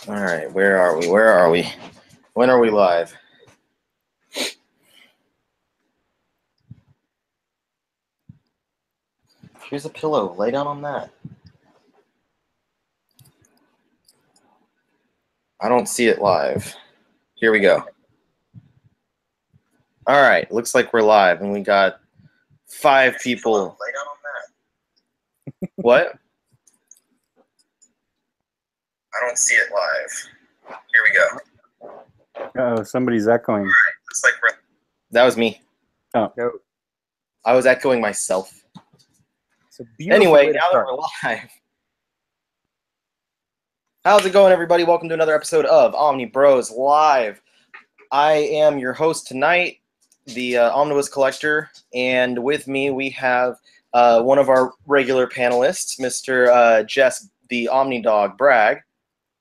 All right, where are we? Where are we? When are we live? Here's a pillow. Lay down on that. I don't see it live. Here we go. All right, looks like we're live, and we got 5 people. Lay down on that. What? I don't see it live. Here we go. Oh, somebody's echoing. All right, looks like we're. That was me. Oh, No. I was echoing myself. It's a beautiful Anyway, way to now that start. we're live. How's it going, everybody? Welcome to another episode of Omnibros Live. I am your host tonight, the Omnibus collector, and with me we have one of our regular panelists, Mr. Jess, the OmniDog Bragg.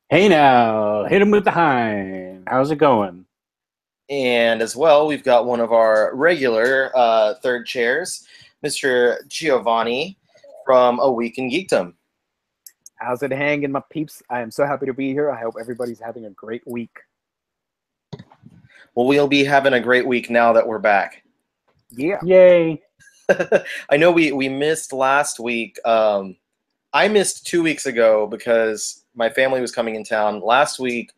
hey now, hit him with the hind. How's it going? And as well, we've got one of our regular third chairs, Mr. Giovanni from A Week in Geekdom. How's it hanging, my peeps? I am so happy to be here. I hope everybody's having a great week. Well, we'll be having a great week now that we're back. Yeah. Yay. I know we missed last week. I missed 2 weeks ago because my family was coming in town. Last week,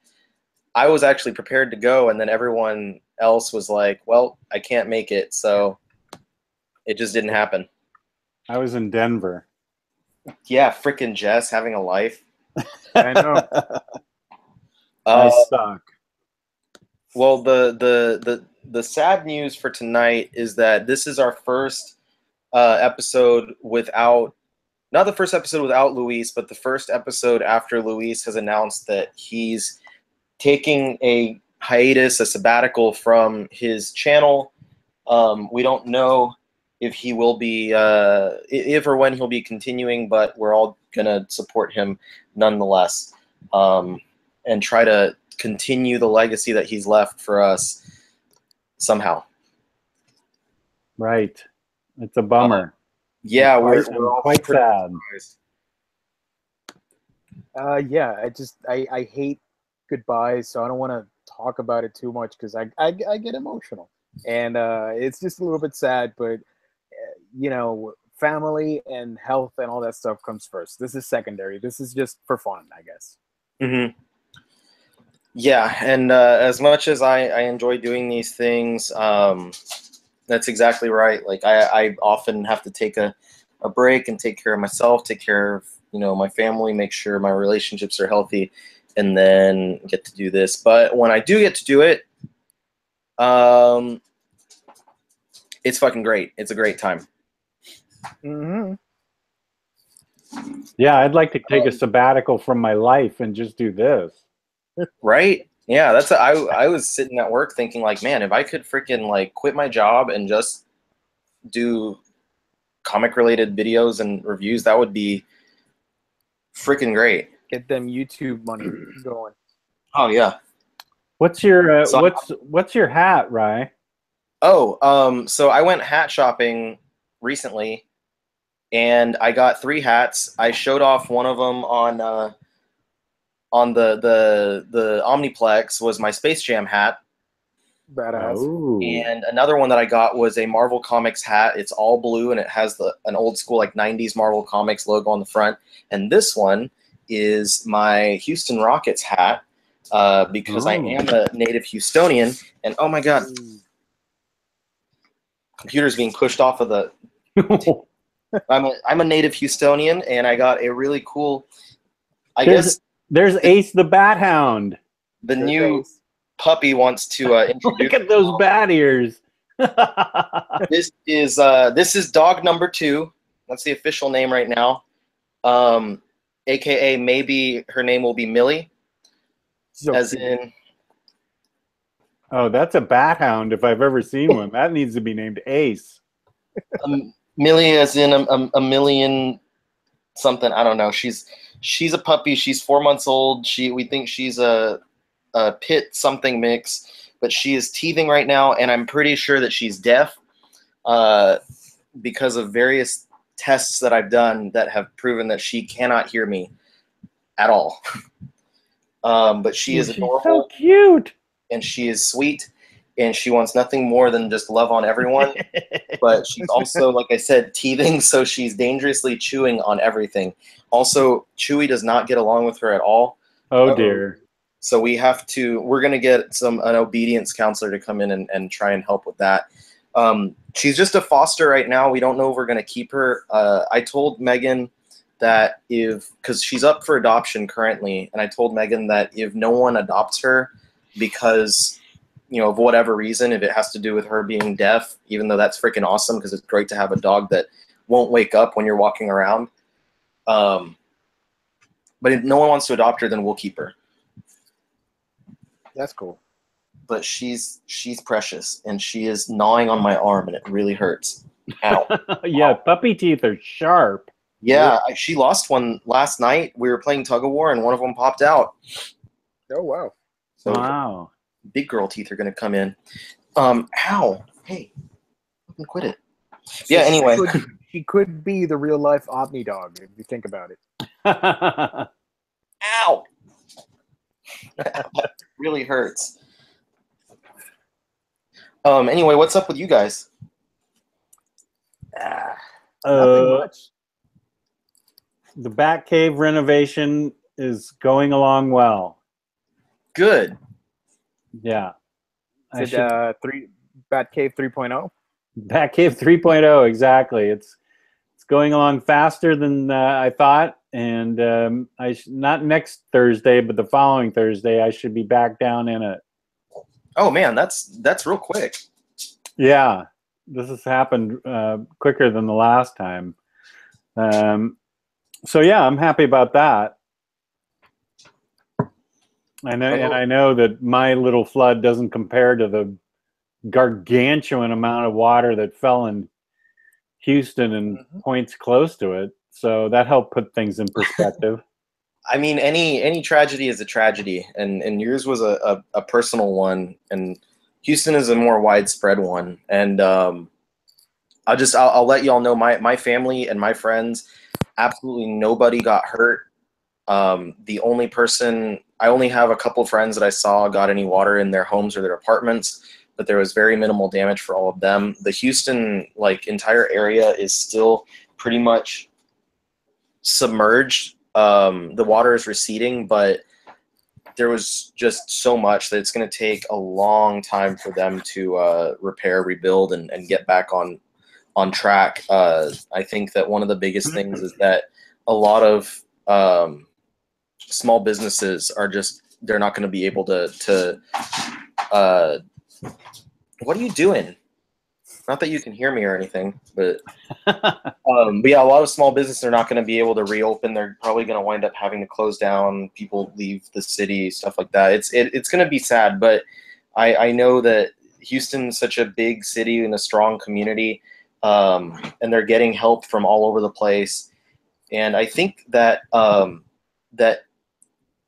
I was actually prepared to go, and then everyone else was like, well, I can't make it, so it just didn't happen. I was in Denver. Yeah, frickin' Jess having a life. I know. I suck. Well, the sad news for tonight is that this is our first episode without, not the first episode without Luis, but the first episode after Luis has announced that he's taking a hiatus, a sabbatical from his channel. We don't know if he will be, if or when he'll be continuing, but we're all gonna support him nonetheless, and try to continue the legacy that he's left for us somehow. Right. It's a bummer. Yeah, I'm we're quite, quite sad. Yeah, I hate goodbyes, so I don't want to talk about it too much because I get emotional. And it's just a little bit sad, but, you know, family and health and all that stuff comes first. This is secondary. This is just for fun, I guess. Mm-hmm. Yeah, and as much as I enjoy doing these things, that's exactly right. Like I often have to take a break and take care of myself, take care of, you know, my family, make sure my relationships are healthy, and then get to do this. But when I do get to do it, it's fucking great. It's a great time. Mm-hmm. Yeah, I'd like to take a sabbatical from my life and just do this. Right? Yeah, that's I was sitting at work thinking like, man, if I could freaking like quit my job and just do comic related videos and reviews, that would be freaking great. Get them YouTube money going. Oh yeah. What's your So- what's your hat, Rye? Oh, so I went hat shopping recently, and I got 3 hats. I showed off one of them on the Omniplex, was my Space Jam hat, Badass. Oh. and another one that I got was a Marvel Comics hat. It's all blue and it has an old school like 90s Marvel Comics logo on the front. And this one is my Houston Rockets hat, because I am a native Houstonian. And oh my god, computer's being pushed off of the. I'm a native Houstonian, and I got a really cool. I guess There's Ace the Bat Hound. the new puppy wants to introduce. Look at those bat ears. This is dog number 2. That's the official name right now. AKA maybe her name will be Millie, as in. Oh, that's a bat hound if I've ever seen one. That needs to be named Ace. Millie, as in a million something. I don't know. She's a puppy. She's 4 months old. We think she's a pit something mix, but she is teething right now, and I'm pretty sure that she's deaf, because of various tests that I've done that have proven that she cannot hear me at all. But she is She's adorable, so cute. and she is sweet, and she wants nothing more than just love on everyone. But she's also, like I said, teething, so she's dangerously chewing on everything. Also, Chewy does not get along with her at all. Oh dear. So we're going to get an obedience counselor to come in and try and help with that. She's just a foster right now. We don't know if we're going to keep her. I told Megan that because she's up for adoption currently, and I told Megan that if no one adopts her because, of whatever reason, if it has to do with her being deaf, even though that's freaking awesome because it's great to have a dog that won't wake up when you're walking around. But if no one wants to adopt her, then we'll keep her. That's cool. But she's precious, and she is gnawing on my arm, and it really hurts. Ow. Yeah, puppy teeth are sharp. Yeah, she lost one last night. We were playing tug of war, and one of them popped out. Oh, wow. So Wow. big girl teeth are going to come in. Ow. Hey, fucking quit it. Yeah, anyway. She could be the real-life OmniDog, if you think about it. Ow. That really hurts. Anyway, what's up with you guys? Nothing much. The Batcave renovation is going along well. Good. Yeah. Did Batcave 3.0? Batcave 3.0, exactly. It's going along faster than I thought, and not next Thursday, but the following Thursday, I should be back down in it. Oh man, that's real quick. Yeah, this has happened quicker than the last time. So yeah, I'm happy about that. I know that my little flood doesn't compare to the gargantuan amount of water that fell in Houston and points close to it. So that helped put things in perspective. I mean, any tragedy is a tragedy, and yours was a personal one, and Houston is a more widespread one. And I'll let y'all know my family and my friends, absolutely nobody got hurt. The only person, I only have a couple of friends that I saw got any water in their homes or their apartments, but there was very minimal damage for all of them. The Houston entire area is still pretty much submerged. The water is receding, but there was just so much that it's going to take a long time for them to repair, rebuild, and get back on track. I think that one of the biggest things is that a lot of small businesses they're not going to be able to what are you doing? Not that you can hear me or anything, but yeah, a lot of small businesses are not going to be able to reopen. They're probably going to wind up having to close down. People leave the city, stuff like that. It's going to be sad, but I know that Houston's such a big city and a strong community, and they're getting help from all over the place. And I think that that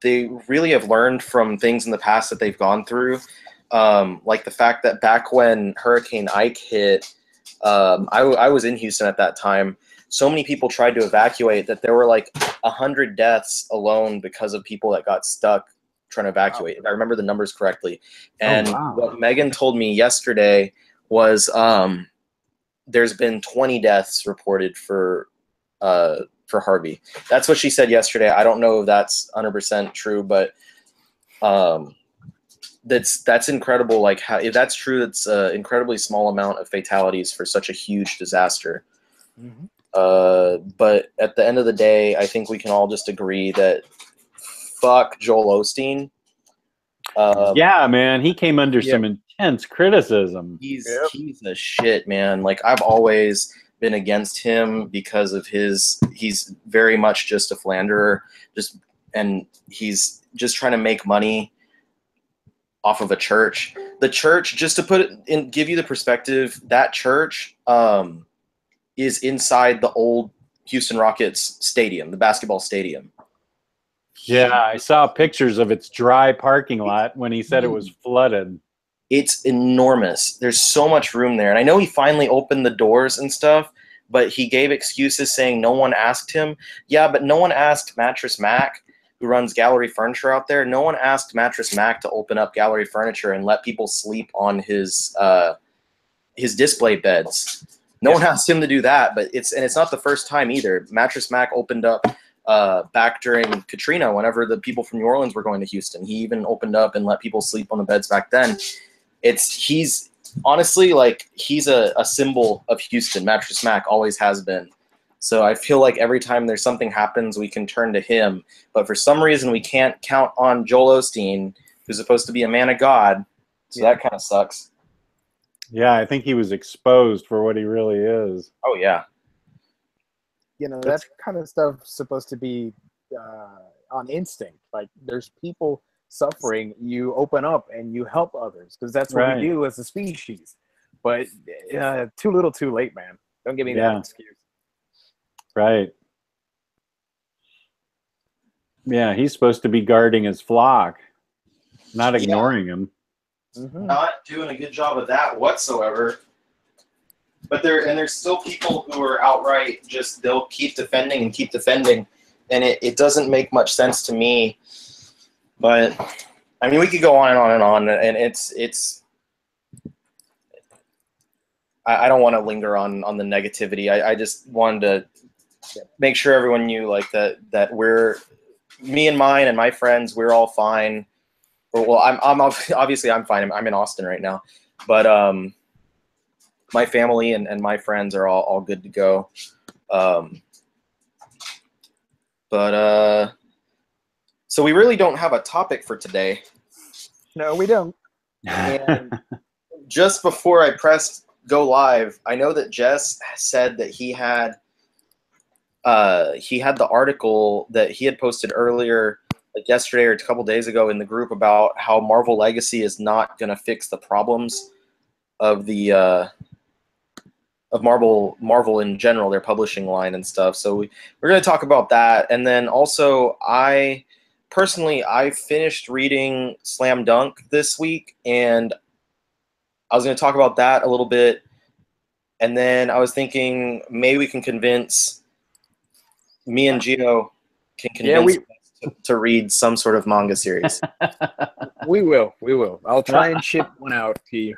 they really have learned from things in the past that they've gone through. Like the fact that back when Hurricane Ike hit, I was in Houston at that time. So many people tried to evacuate that there were 100 deaths alone because of people that got stuck trying to evacuate. If I remember the numbers correctly. And what Megan told me yesterday was there's been 20 deaths reported for Harvey. That's what she said yesterday. I don't know if that's 100% true, but that's incredible. If that's true, it's an incredibly small amount of fatalities for such a huge disaster. Mm-hmm. But at the end of the day, I think we can all just agree that fuck Joel Osteen. Yeah, man, he came under some intense criticism. He's a shit, man. I've always been against him because of he's very much just a philanderer, and he's just trying to make money off of a church. The church, just to put it in, give you the perspective, that church is inside the old Houston Rockets stadium, the basketball stadium. Yeah, I saw pictures of its dry parking lot when he said it was flooded. It's enormous. There's so much room there. And I know he finally opened the doors and stuff, but he gave excuses saying no one asked him. Yeah, but no one asked Mattress Mac, who runs Gallery Furniture out there, no one asked Mattress Mac to open up Gallery Furniture and let people sleep on his display beds. No one asked him to do that, but it's not the first time either. Mattress Mac opened up back during Katrina, whenever the people from New Orleans were going to Houston. He even opened up and let people sleep on the beds back then. He's honestly, like, he's a symbol of Houston. Mattress Mac always has been. So I feel like every time there's something happens, we can turn to him. But for some reason, we can't count on Joel Osteen, who's supposed to be a man of God. So that kind of sucks. Yeah, I think he was exposed for what he really is. Oh, yeah. You know, that kind of stuff's supposed to be on instinct. Like, there's people suffering, you open up and you help others, because that's what we do as a species. But too little too late, man. Don't give me that excuse. Right. Yeah, he's supposed to be guarding his flock, not ignoring him. Not doing a good job of that whatsoever. But there's still people who are outright just, they'll keep defending and keep defending, and it doesn't make much sense to me. But I mean, we could go on and on and on, and it's I don't want to linger on the negativity. I just wanted to make sure everyone knew, like, that we're, me and mine and my friends, we're all fine. Well, I'm obviously I'm fine. I'm in Austin right now, but my family and my friends are all good to go. So we really don't have a topic for today. No, we don't. And just before I pressed go live, I know that Jess said that he had the article that he had posted earlier, like yesterday or a couple days ago, in the group about how Marvel Legacy is not going to fix the problems of the of Marvel in general, their publishing line and stuff. So we're going to talk about that, and then also I finished reading Slam Dunk this week, and I was going to talk about that a little bit, and then I was thinking maybe we can convince me and Gio to read some sort of manga series. We will. I'll try and ship one out to you.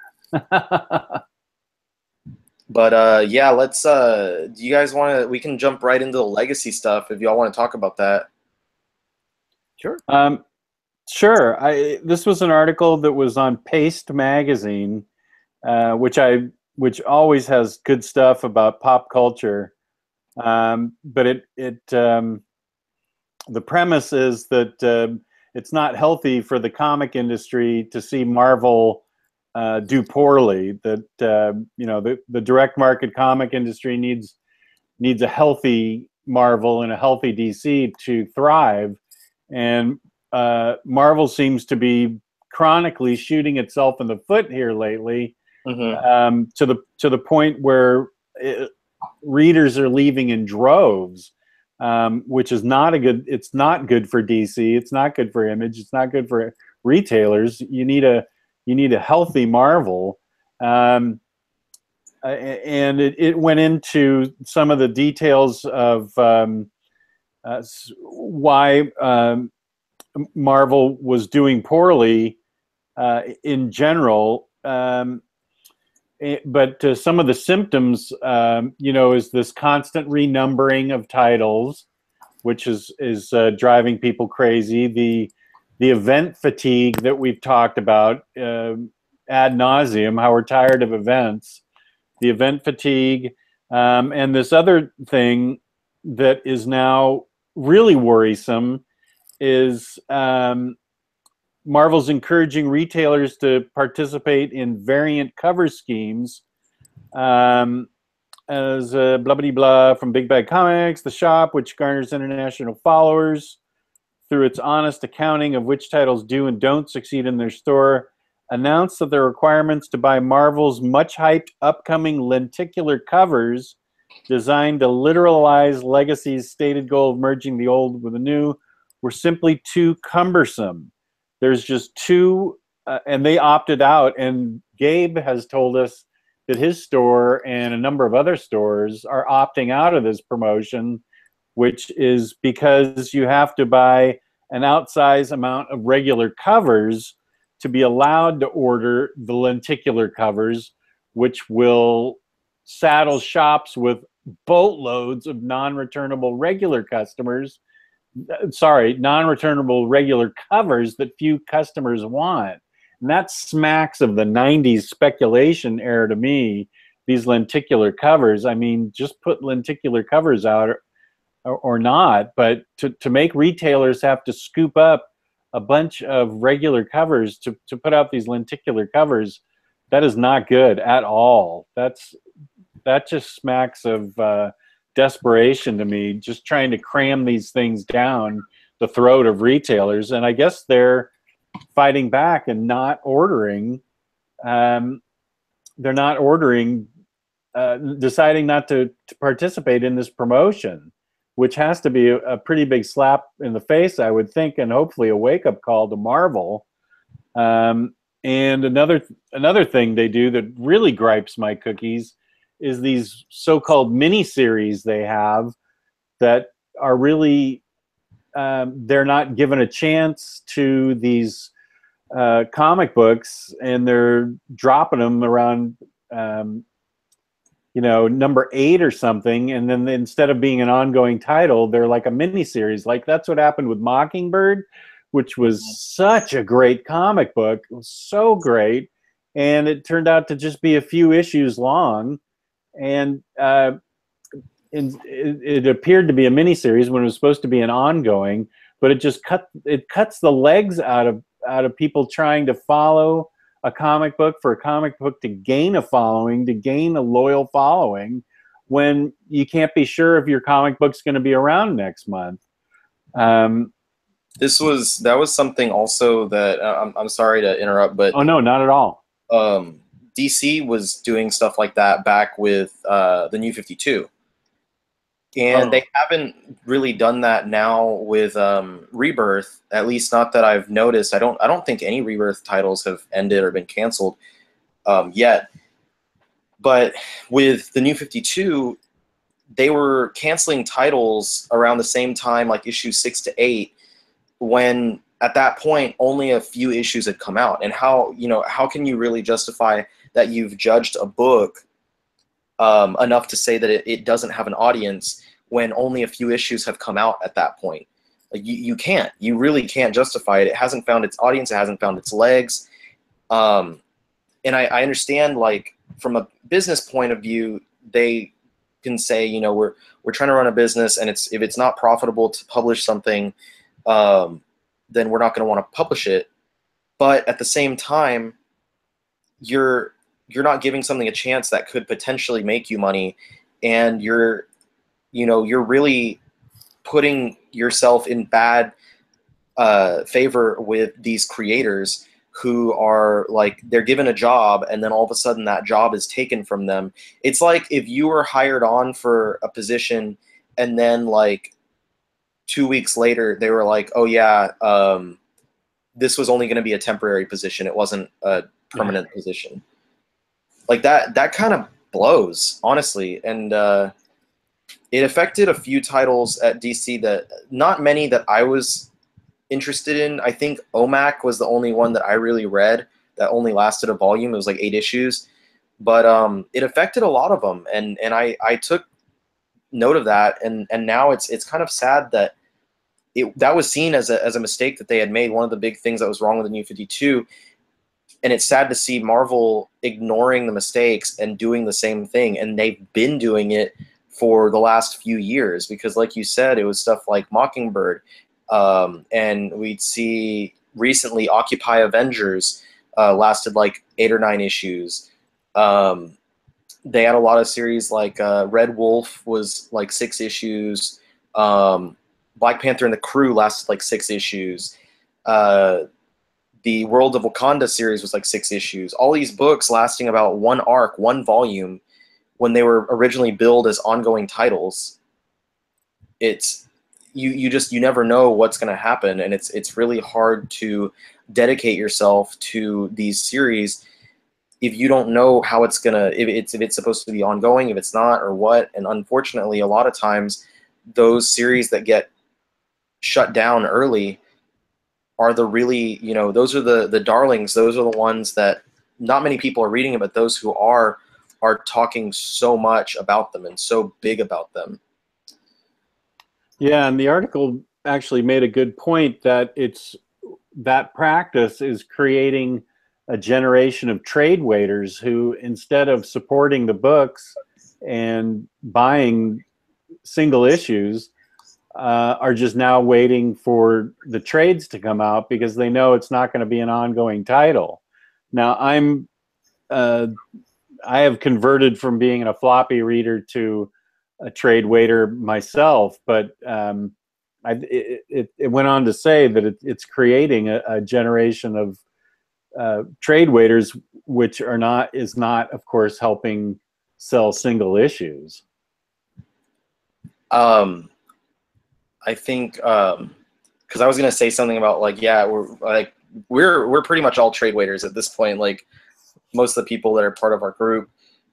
But yeah, let's. Do you guys want to? We can jump right into the legacy stuff if y'all want to talk about that. Sure. Sure. This was an article that was on Paste magazine, which always has good stuff about pop culture. But the premise is that it's not healthy for the comic industry to see Marvel do poorly. That the direct market comic industry needs a healthy Marvel and a healthy DC to thrive, and Marvel seems to be chronically shooting itself in the foot here lately, to the point where readers are leaving in droves, which is not a good. It's not good for DC. It's not good for Image. It's not good for retailers. You need a healthy Marvel, and it went into some of the details of why Marvel was doing poorly in general. But some of the symptoms, is this constant renumbering of titles, which is driving people crazy. The event fatigue that we've talked about ad nauseum, how we're tired of events. The event fatigue, and this other thing that is now really worrisome is Marvel's encouraging retailers to participate in variant cover schemes, as blah blah blah from Big Bad Comics, the shop, which garners international followers through its honest accounting of which titles do and don't succeed in their store, announced that the requirements to buy Marvel's much-hyped upcoming lenticular covers designed to literalize Legacy's stated goal of merging the old with the new were simply too cumbersome. There's just two, and they opted out, and Gabe has told us that his store and a number of other stores are opting out of this promotion, which is because you have to buy an outsized amount of regular covers to be allowed to order the lenticular covers, which will saddle shops with boatloads of non-returnable regular customers. Sorry, non-returnable regular covers that few customers want. And that smacks of the 90s speculation era to me, these lenticular covers. I mean, just put lenticular covers out or not, but to make retailers have to scoop up a bunch of regular covers to put out these lenticular covers, that is not good at all. That just smacks of desperation to me, just trying to cram these things down the throat of retailers. And I guess they're fighting back and not ordering. They're not ordering, deciding not to participate in this promotion, which has to be a pretty big slap in the face, I would think, and hopefully a wake-up call to Marvel. And another thing they do that really gripes my cookies is these so-called mini-series they have that are really, they're not given a chance to these comic books, and they're dropping them around number 8 or something, and then instead of being an ongoing title, they're like a mini-series. Like that's what happened with Mockingbird, which was such a great comic book. It was so great, and it turned out to just be a few issues long, and it appeared to be a mini-series when it was supposed to be an ongoing, but it cuts the legs out of people trying to follow a comic book for a comic book to gain a following, to gain a loyal following, when you can't be sure if your comic book's going to be around next month. That was something also that I'm sorry to interrupt, but oh no, not at all. DC was doing stuff like that back with the New 52, and they haven't really done that now with Rebirth. At least not that I've noticed. I don't think any Rebirth titles have ended or been canceled yet. But with the New 52, they were canceling titles around the same time, like issues 6 to 8, when at that point only a few issues had come out. And how can you really justify that you've judged a book enough to say that it doesn't have an audience when only a few issues have come out at that point? Like you really can't justify it. It hasn't found its audience. It hasn't found its legs. And I understand, like, from a business point of view, they can say, we're trying to run a business, and if it's not profitable to publish something, then we're not going to want to publish it. But at the same time, you're not giving something a chance that could potentially make you money, and you're really putting yourself in bad favor with these creators who are, like, they're given a job and then all of a sudden that job is taken from them. It's like if you were hired on for a position and then, like, 2 weeks later they were like, oh yeah, this was only going to be a temporary position. It wasn't a permanent position. Like that kind of blows, honestly. And it affected a few titles at DC, that not many that I was interested in. I think OMAC was the only one that I really read that only lasted a volume. It was like 8 issues, but it affected a lot of them, and I took note of that, and now it's kind of sad that that was seen as a mistake that they had made. One of the big things that was wrong with the New 52, and it's sad to see Marvel ignoring the mistakes and doing the same thing, and they've been doing it for the last few years, because like you said, it was stuff like Mockingbird, and we'd see recently Occupy Avengers lasted like 8 or 9 issues. They had a lot of series like Red Wolf was like 6 issues. Black Panther and the Crew lasted like 6 issues. The World of Wakanda series was like 6 issues. All these books lasting about 1 arc, 1 volume, when they were originally billed as ongoing titles. It's you never know what's going to happen, and it's really hard to dedicate yourself to these series if you don't know how it's gonna, if it's supposed to be ongoing, if it's not, or what. And unfortunately, a lot of times those series that get shut down early are the really, you know, those are the darlings. Those are the ones that not many people are reading, but those who are talking so much about them and so big about them. Yeah, and the article actually made a good point that that practice is creating a generation of trade waiters who, instead of supporting the books and buying single issues, are just now waiting for the trades to come out because they know it's not going to be an ongoing title. Now, I have converted from being a floppy reader to a trade waiter myself, but it went on to say that it's creating a generation of trade waiters, which is not, of course, helping sell single issues. I think because I was gonna say something about like, yeah, we're pretty much all trade waiters at this point. Like most of the people that are part of our group,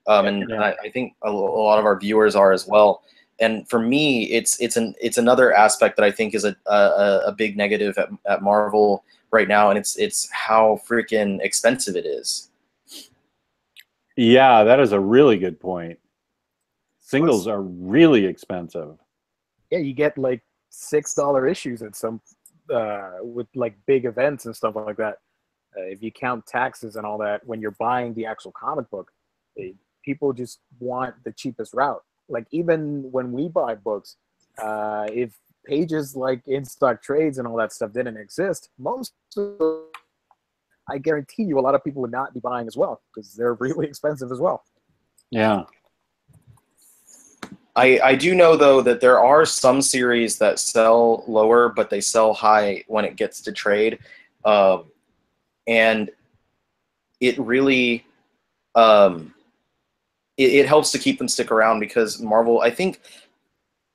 and I think a lot of our viewers are as well. And for me, it's another aspect that I think is a big negative at Marvel right now, and it's how freaking expensive it is. Yeah, that is a really good point. Singles are really expensive. Yeah, you get like $6 issues at some with like big events and stuff like that. If you count taxes and all that, when you're buying the actual comic book, people just want the cheapest route. Like even when we buy books, if pages like in stock trades and all that stuff didn't exist, I guarantee you a lot of people would not be buying as well because they're really expensive as well. Yeah. I do know, though, that there are some series that sell lower, but they sell high when it gets to trade. And it really it helps to keep them stick around because Marvel, I think,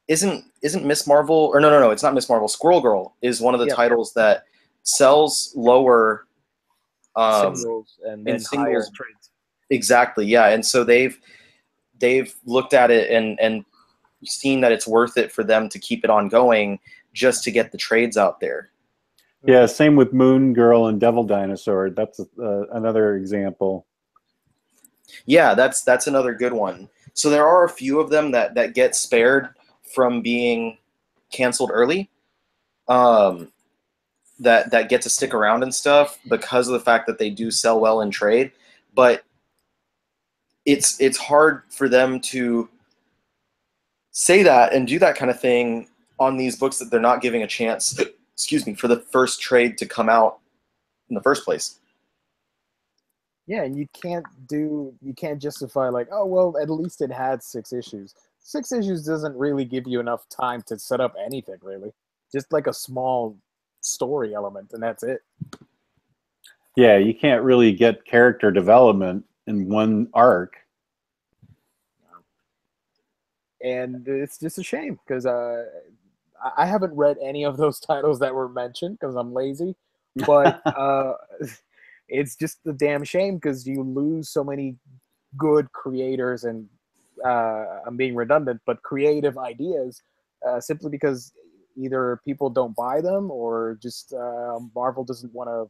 isn't Miss Marvel, or no, it's not Miss Marvel. Squirrel Girl is one of the titles that sells lower singles and then higher trades. Exactly, yeah. And so they've looked at it and seen that it's worth it for them to keep it ongoing just to get the trades out there. Yeah, same with Moon Girl and Devil Dinosaur. That's another example. Yeah, that's another good one. So there are a few of them that get spared from being canceled early, that get to stick around and stuff because of the fact that they do sell well in trade. But it's hard for them to say that and do that kind of thing on these books that they're not giving a chance, excuse me, for the first trade to come out in the first place. Yeah, and you can't justify like, oh well, at least it had 6 issues. 6 issues doesn't really give you enough time to set up anything, really. Just like a small story element, and that's it. Yeah, you can't really get character development in one arc. And it's just a shame because I haven't read any of those titles that were mentioned because I'm lazy. But it's just a damn shame because you lose so many good creators and I'm being redundant, but creative ideas simply because either people don't buy them or just Marvel doesn't want to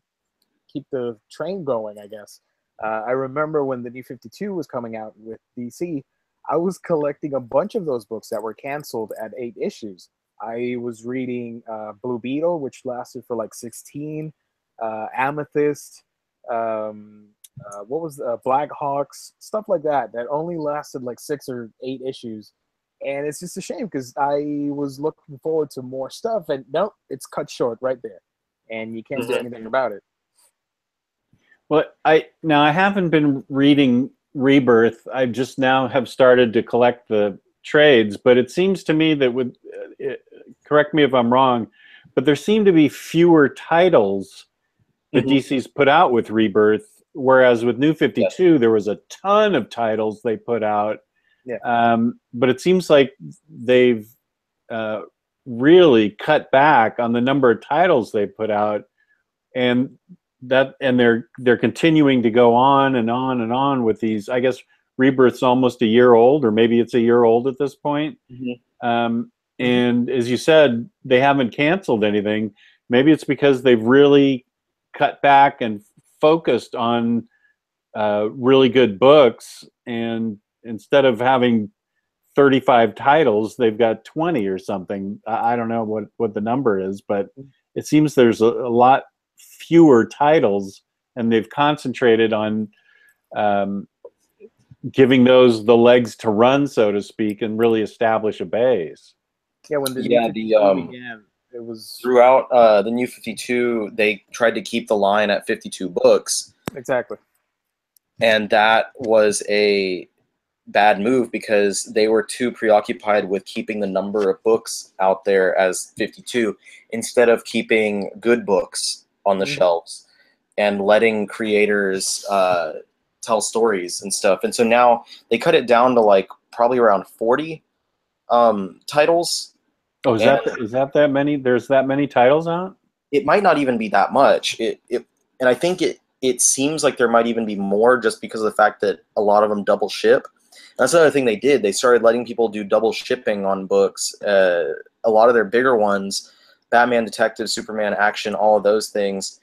keep the train going, I guess. I remember when the New 52 was coming out with DC, I was collecting a bunch of those books that were canceled at 8 issues. I was reading Blue Beetle, which lasted for like 16, Amethyst, what was Black Hawks, stuff like that only lasted like 6 or 8 issues. And it's just a shame because I was looking forward to more stuff, and nope, it's cut short right there, and you can't do anything about it. Well, I haven't been reading Rebirth. I just now have started to collect the trades, but it seems to me that correct me if I'm wrong, but there seem to be fewer titles that DC's put out with Rebirth, whereas with New 52, there was a ton of titles they put out. Yeah. But it seems like they've really cut back on the number of titles they put out, and they're continuing to go on and on and on with these. I guess Rebirth's almost a year old, or maybe it's a year old at this point. And as you said, they haven't canceled anything. maybe it's because they've really cut back and focused on really good books, and instead of having 35 titles, they've got 20 or something. I don't know what the number is, but it seems there's a lot fewer titles, and they've concentrated on giving those the legs to run, so to speak, and really establish a base. Yeah, when the began, it was throughout the New 52. They tried to keep the line at 52 books. Exactly. And that was a bad move because they were too preoccupied with keeping the number of books out there as 52 instead of keeping good books on the shelves and letting creators tell stories and stuff. And so now they cut it down to like probably around 40 titles. Oh, is that many? There's that many titles out? It might not even be that much. And I think it seems like there might even be more just because of the fact that a lot of them double ship. That's another thing they did. They started letting people do double shipping on books. A lot of their bigger ones, Batman, Detective, Superman, Action, all of those things,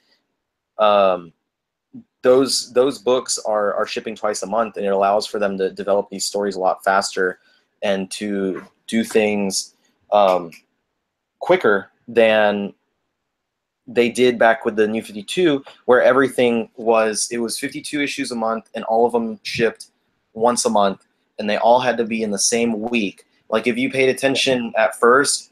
those books are shipping twice a month, and it allows for them to develop these stories a lot faster and to do things quicker than they did back with the New 52, where everything was 52 issues a month, and all of them shipped once a month, and they all had to be in the same week. Like if you paid attention at first,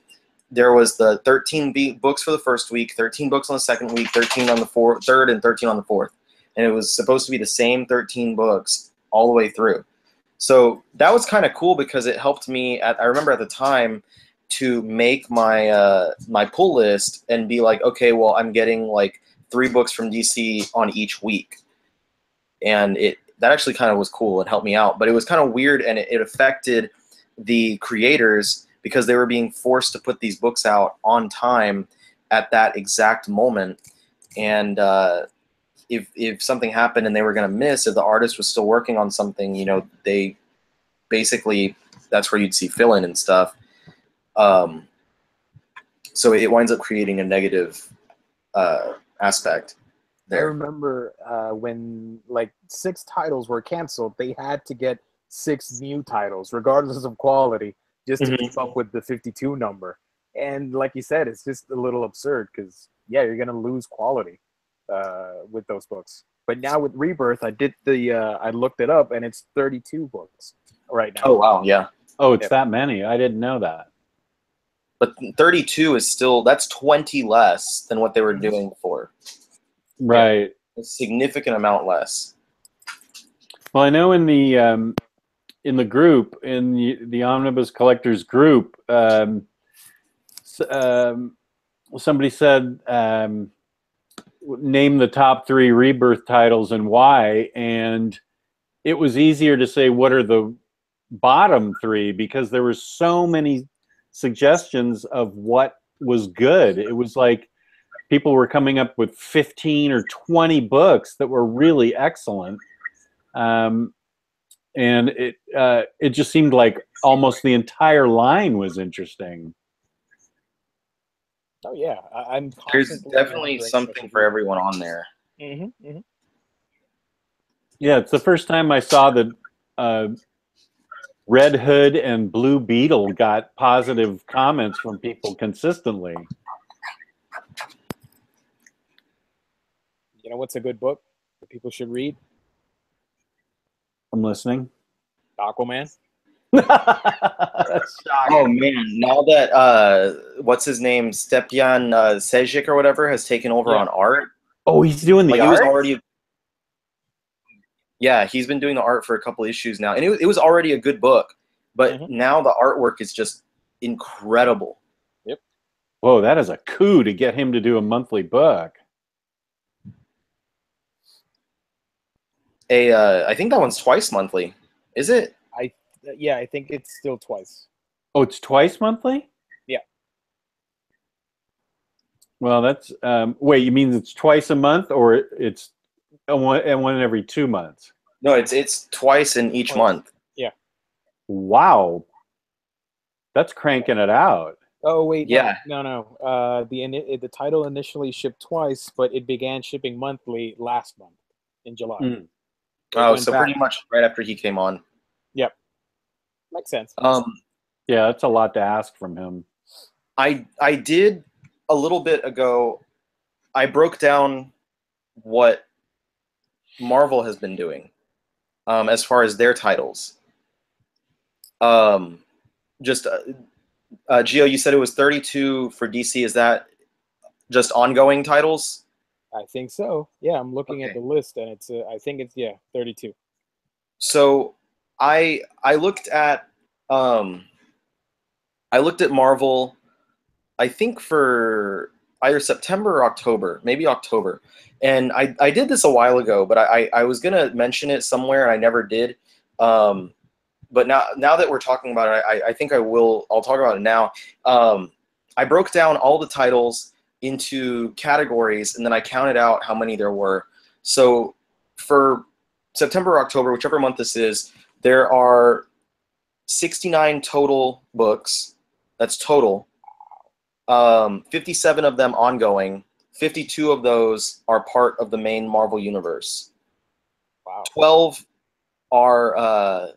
there was the 13 books for the first week, 13 books on the second week, 13 on the third, and 13 on the fourth. And it was supposed to be the same 13 books all the way through. So that was kind of cool because it helped me, I remember at the time, to make my my pull list and be like, okay, well, I'm getting like 3 books from DC on each week. And that actually kind of was cool. It helped me out. But it was kind of weird, and it affected the creators because they were being forced to put these books out on time at that exact moment. And if something happened and they were going to miss, if the artist was still working on something, you know, they basically, that's where you'd see fill-in and stuff. So it winds up creating a negative aspect there. I remember when like 6 titles were canceled, they had to get 6 new titles, regardless of quality, just to keep up with the 52 number. And like you said, it's just a little absurd because, yeah, you're going to lose quality with those books. But now with Rebirth, I looked it up, and it's 32 books right now. Oh, wow, yeah. Oh, it's that many. I didn't know that. But 32 is still, that's 20 less than what they were doing before. Right. Yeah, a significant amount less. Well, I know in the group, in the Omnibus Collectors group, somebody said, name the top 3 Rebirth titles and why, and it was easier to say what are the bottom 3 because there were so many suggestions of what was good. It was like people were coming up with 15 or 20 books that were really excellent. And it just seemed like almost the entire line was interesting. Oh yeah, There's definitely something for everyone on there. Yeah, it's the first time I saw that Red Hood and Blue Beetle got positive comments from people consistently. You know what's a good book that people should read? I'm listening. Aquaman. Oh man! Now that what's his name, Stepyan Sejic or whatever, has taken over on art. Oh, he's doing the art. He was already. Yeah, he's been doing the art for a couple issues now, and it was already a good book, but now the artwork is just incredible. Yep. Whoa, that is a coup to get him to do a monthly book. I think that one's twice monthly. Is it? Yeah, I think it's still twice. Oh, it's twice monthly? Yeah. Well, that's wait, you mean it's twice a month or it's one every 2 months? No, it's twice in each month. Yeah. Wow. That's cranking it out. Oh wait, Yeah. no. The title initially shipped twice, but it began shipping monthly last month in July. Mm. Oh, so pretty much right after he came on. Yep, makes sense. Yeah, that's a lot to ask from him. I did a little bit ago. I broke down what Marvel has been doing as far as their titles. Just Gio, you said it was 32 for DC. Is that just ongoing titles? I think so. Yeah, I'm looking at the list, and it's I think it's 32. So I looked at Marvel, I think for either September or October, maybe October. And I did this a while ago, but I was gonna mention it somewhere and I never did. But now that we're talking about it, I think I'll talk about it now. I broke down all the titles into categories and then I counted out how many there were. So for September or October, whichever month this is, there are 69 total books. That's total. 57 of them ongoing. 52 of those are part of the main Marvel universe. Wow. 12 are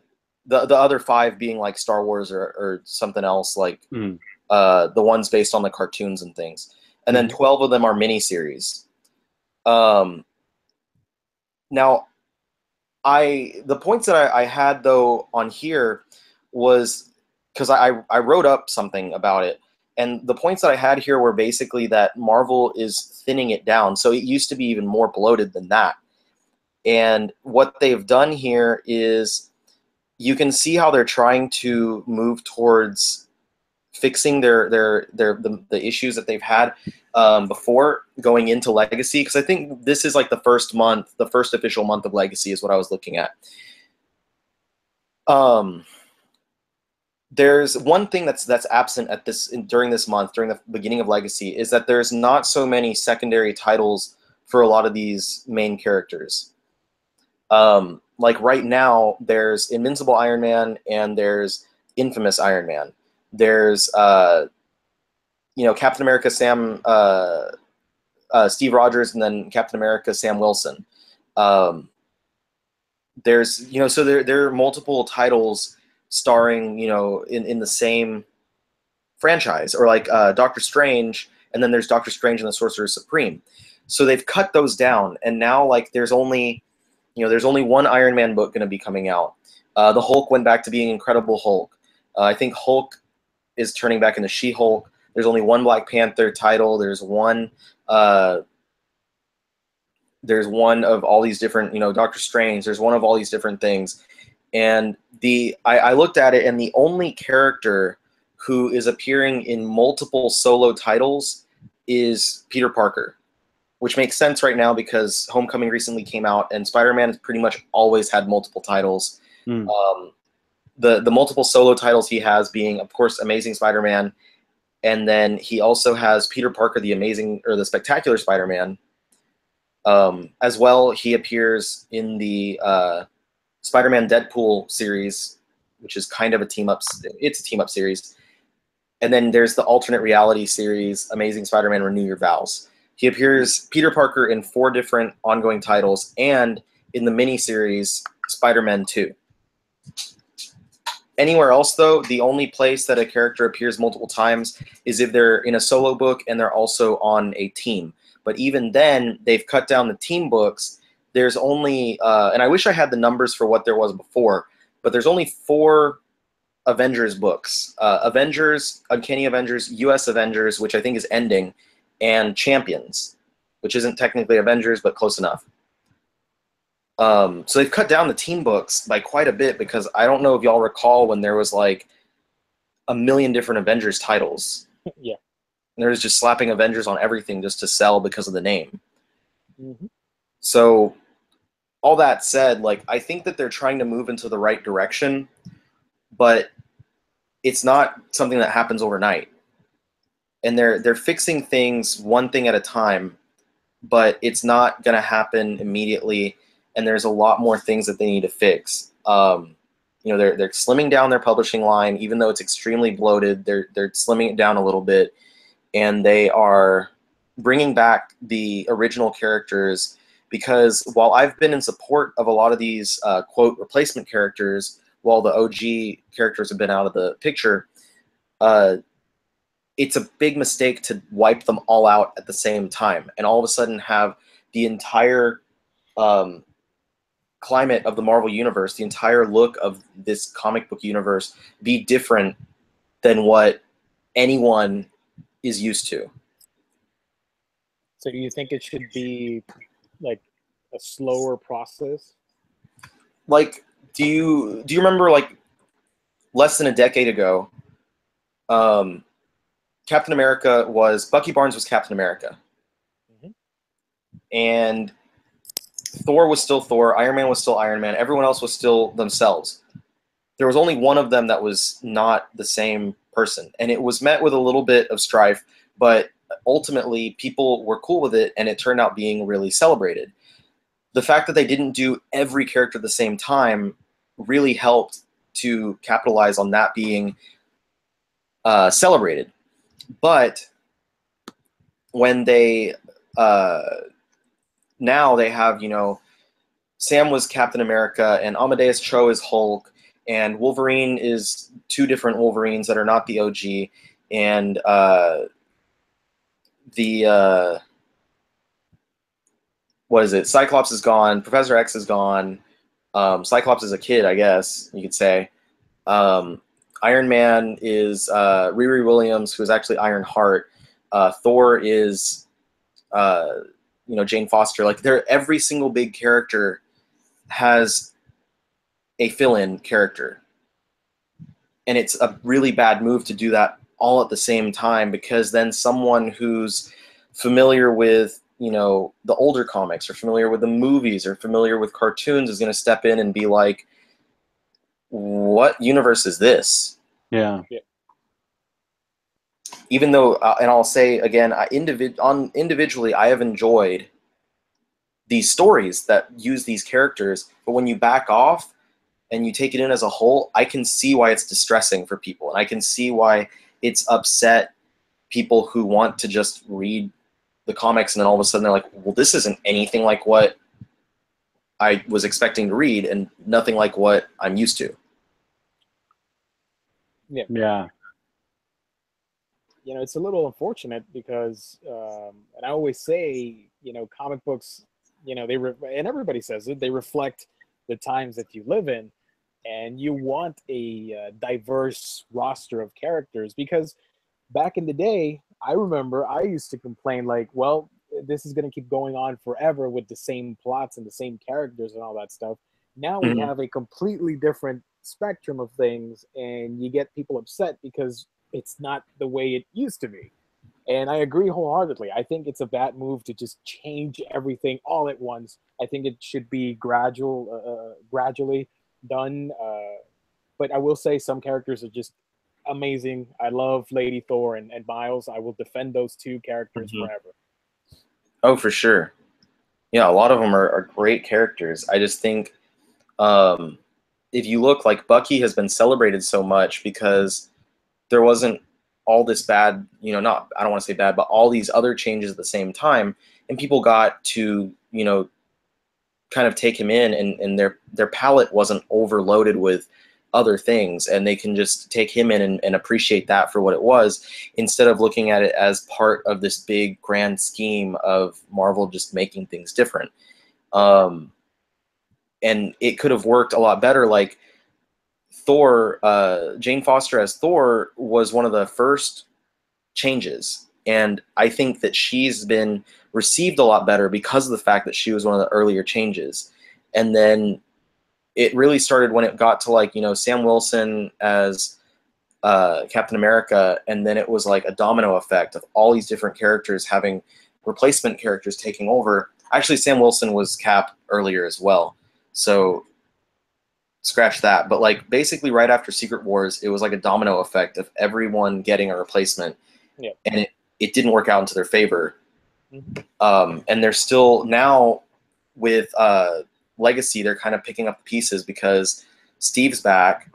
the other 5 being like Star Wars or something else, like the ones based on the cartoons and things. And then 12 of them are miniseries. Now, the points that I had though on here was because I wrote up something about it, and the points that I had here were basically that Marvel is thinning it down. So it used to be even more bloated than that. And what they've done here is you can see how they're trying to move towards fixing the issues that they've had before going into Legacy, because I think this is like the first official month of Legacy is what I was looking at. There's one thing that's absent at during this month, during the beginning of Legacy, is that there's not so many secondary titles for a lot of these main characters. Like right now, there's Invincible Iron Man and there's Infamous Iron Man. There's Captain America Steve Rogers, and then Captain America Sam Wilson. There's so there are multiple titles starring in the same franchise, or like Doctor Strange, and then there's Doctor Strange and the Sorcerer Supreme. So they've cut those down, and now like there's only one Iron Man book going to be coming out. The Hulk went back to being Incredible Hulk. I think Hulk is turning back into She-Hulk. There's only one Black Panther title. There's one of all these different, Doctor Strange. There's one of all these different things. And I looked at it, and the only character who is appearing in multiple solo titles is Peter Parker, which makes sense right now because Homecoming recently came out, and Spider-Man has pretty much always had multiple titles. The multiple solo titles he has being, of course, Amazing Spider-Man, and then he also has Peter Parker, the Spectacular Spider-Man. As well, he appears in the Spider-Man Deadpool series, which is kind of a team-up. It's a team-up series. And then there's the alternate reality series, Amazing Spider-Man Renew Your Vows. He appears, Peter Parker, in 4 different ongoing titles, and in the miniseries Spider-Man 2. Anywhere else, though, the only place that a character appears multiple times is if they're in a solo book and they're also on a team. But even then, they've cut down the team books. There's only, and I wish I had the numbers for what there was before, but there's only 4 Avengers books. Avengers, Uncanny Avengers, US Avengers, which I think is ending, and Champions, which isn't technically Avengers, but close enough. So they've cut down the team books by quite a bit, because I don't know if y'all recall when there was like a million different Avengers titles. Yeah. And there was just slapping Avengers on everything just to sell because of the name. So all that said, like, I think that they're trying to move into the right direction, but it's not something that happens overnight. And they're fixing things one thing at a time, but it's not going to happen immediately. And there's a lot more things that they need to fix. they're slimming down their publishing line, even though it's extremely bloated. They're slimming it down a little bit, and they are bringing back the original characters. Because while I've been in support of a lot of these quote replacement characters, while the OG characters have been out of the picture, it's a big mistake to wipe them all out at the same time and all of a sudden have the entire climate of the Marvel Universe, the entire look of this comic book universe be different than what anyone is used to. So do you think it should be like a slower process? Like, do you remember, like, less than a decade ago, Captain America Bucky Barnes was Captain America. Mm-hmm. And Thor was still Thor, Iron Man was still Iron Man, everyone else was still themselves. There was only one of them that was not the same person, and it was met with a little bit of strife, but ultimately people were cool with it, and it turned out being really celebrated. The fact that they didn't do every character at the same time really helped to capitalize on that being celebrated. But when they now they have, Sam was Captain America, and Amadeus Cho is Hulk, and Wolverine is two different Wolverines that are not the OG, and what is it? Cyclops is gone. Professor X is gone. Cyclops is a kid, I guess you could say. Iron Man is Riri Williams, who is actually Ironheart. Thor is, Jane Foster. Like, every single big character has a fill-in character, and it's a really bad move to do that all at the same time, because then someone who's familiar with the older comics or familiar with the movies or familiar with cartoons is going to step in and be like, what universe is this? Yeah. Even though, and I'll say again, individually, I have enjoyed these stories that use these characters, but when you back off and you take it in as a whole, I can see why it's distressing for people, and I can see why it's upset people who want to just read the comics, and then all of a sudden they're like, well, this isn't anything like what I was expecting to read, and nothing like what I'm used to. Yeah. It's a little unfortunate because, and I always say, comic books, and everybody says it, they reflect the times that you live in, and you want a diverse roster of characters, because back in the day, I remember I used to complain like, well, this is going to keep going on forever with the same plots and the same characters and all that stuff. Now we have a completely different spectrum of things, and you get people upset because it's not the way it used to be. And I agree wholeheartedly. I think it's a bad move to just change everything all at once. I think it should be gradually done. But I will say some characters are just amazing. I love Lady Thor and Miles. I will defend those two characters forever. Oh, for sure. Yeah, a lot of them are great characters. I just think if you look, like, Bucky has been celebrated so much because there wasn't all this bad, I don't want to say bad, but all these other changes at the same time, and people got to, kind of take him in, and their palette wasn't overloaded with other things, and they can just take him in and appreciate that for what it was, instead of looking at it as part of this big grand scheme of Marvel just making things different. And it could have worked a lot better. Like, Thor, Jane Foster as Thor was one of the first changes, and I think that she's been received a lot better because of the fact that she was one of the earlier changes. And then it really started when it got to, like, Sam Wilson as Captain America, and then it was like a domino effect of all these different characters having replacement characters taking over. Actually, Sam Wilson was Cap earlier as well, so scratch that. But, like, basically right after Secret Wars, it was like a domino effect of everyone getting a replacement, and it didn't work out into their favor. And they're still now with Legacy, they're kind of picking up the pieces, because Steve's back.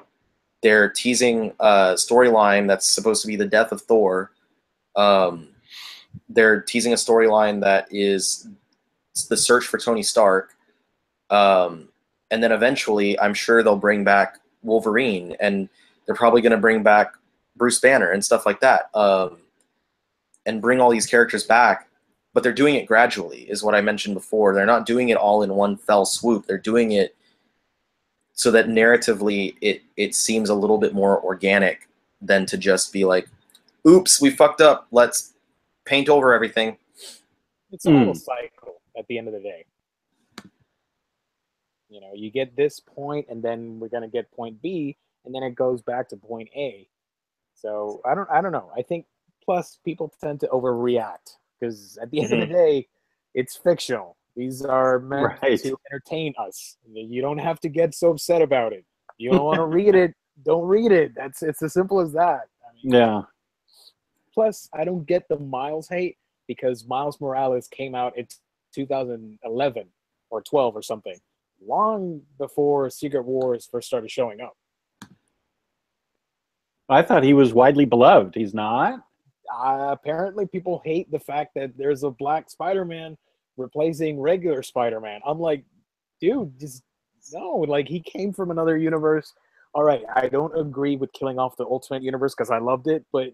They're teasing a storyline that's supposed to be the death of Thor. They're teasing a storyline that is the search for Tony Stark. And then eventually, I'm sure they'll bring back Wolverine, and they're probably going to bring back Bruce Banner and stuff like that, and bring all these characters back. But they're doing it gradually, is what I mentioned before. They're not doing it all in one fell swoop. They're doing it so that narratively it seems a little bit more organic than to just be like, oops, we fucked up. Let's paint over everything. It's all a cycle at the end of the day. You know, you get this point, and then we're going to get point B, and then it goes back to point A. So I don't know. I think plus people tend to overreact because at the end of the day, it's fictional. These are meant to entertain us. You don't have to get so upset about it. You don't want to read it, don't read it. It's as simple as that. I mean, yeah. Plus, I don't get the Miles hate because Miles Morales came out in 2011 or 12 or something, long before Secret Wars first started showing up. I thought he was widely beloved. He's not? Apparently, people hate the fact that there's a black Spider-Man replacing regular Spider-Man. I'm like, dude, just no. Like, he came from another universe. All right, I don't agree with killing off the Ultimate Universe because I loved it, but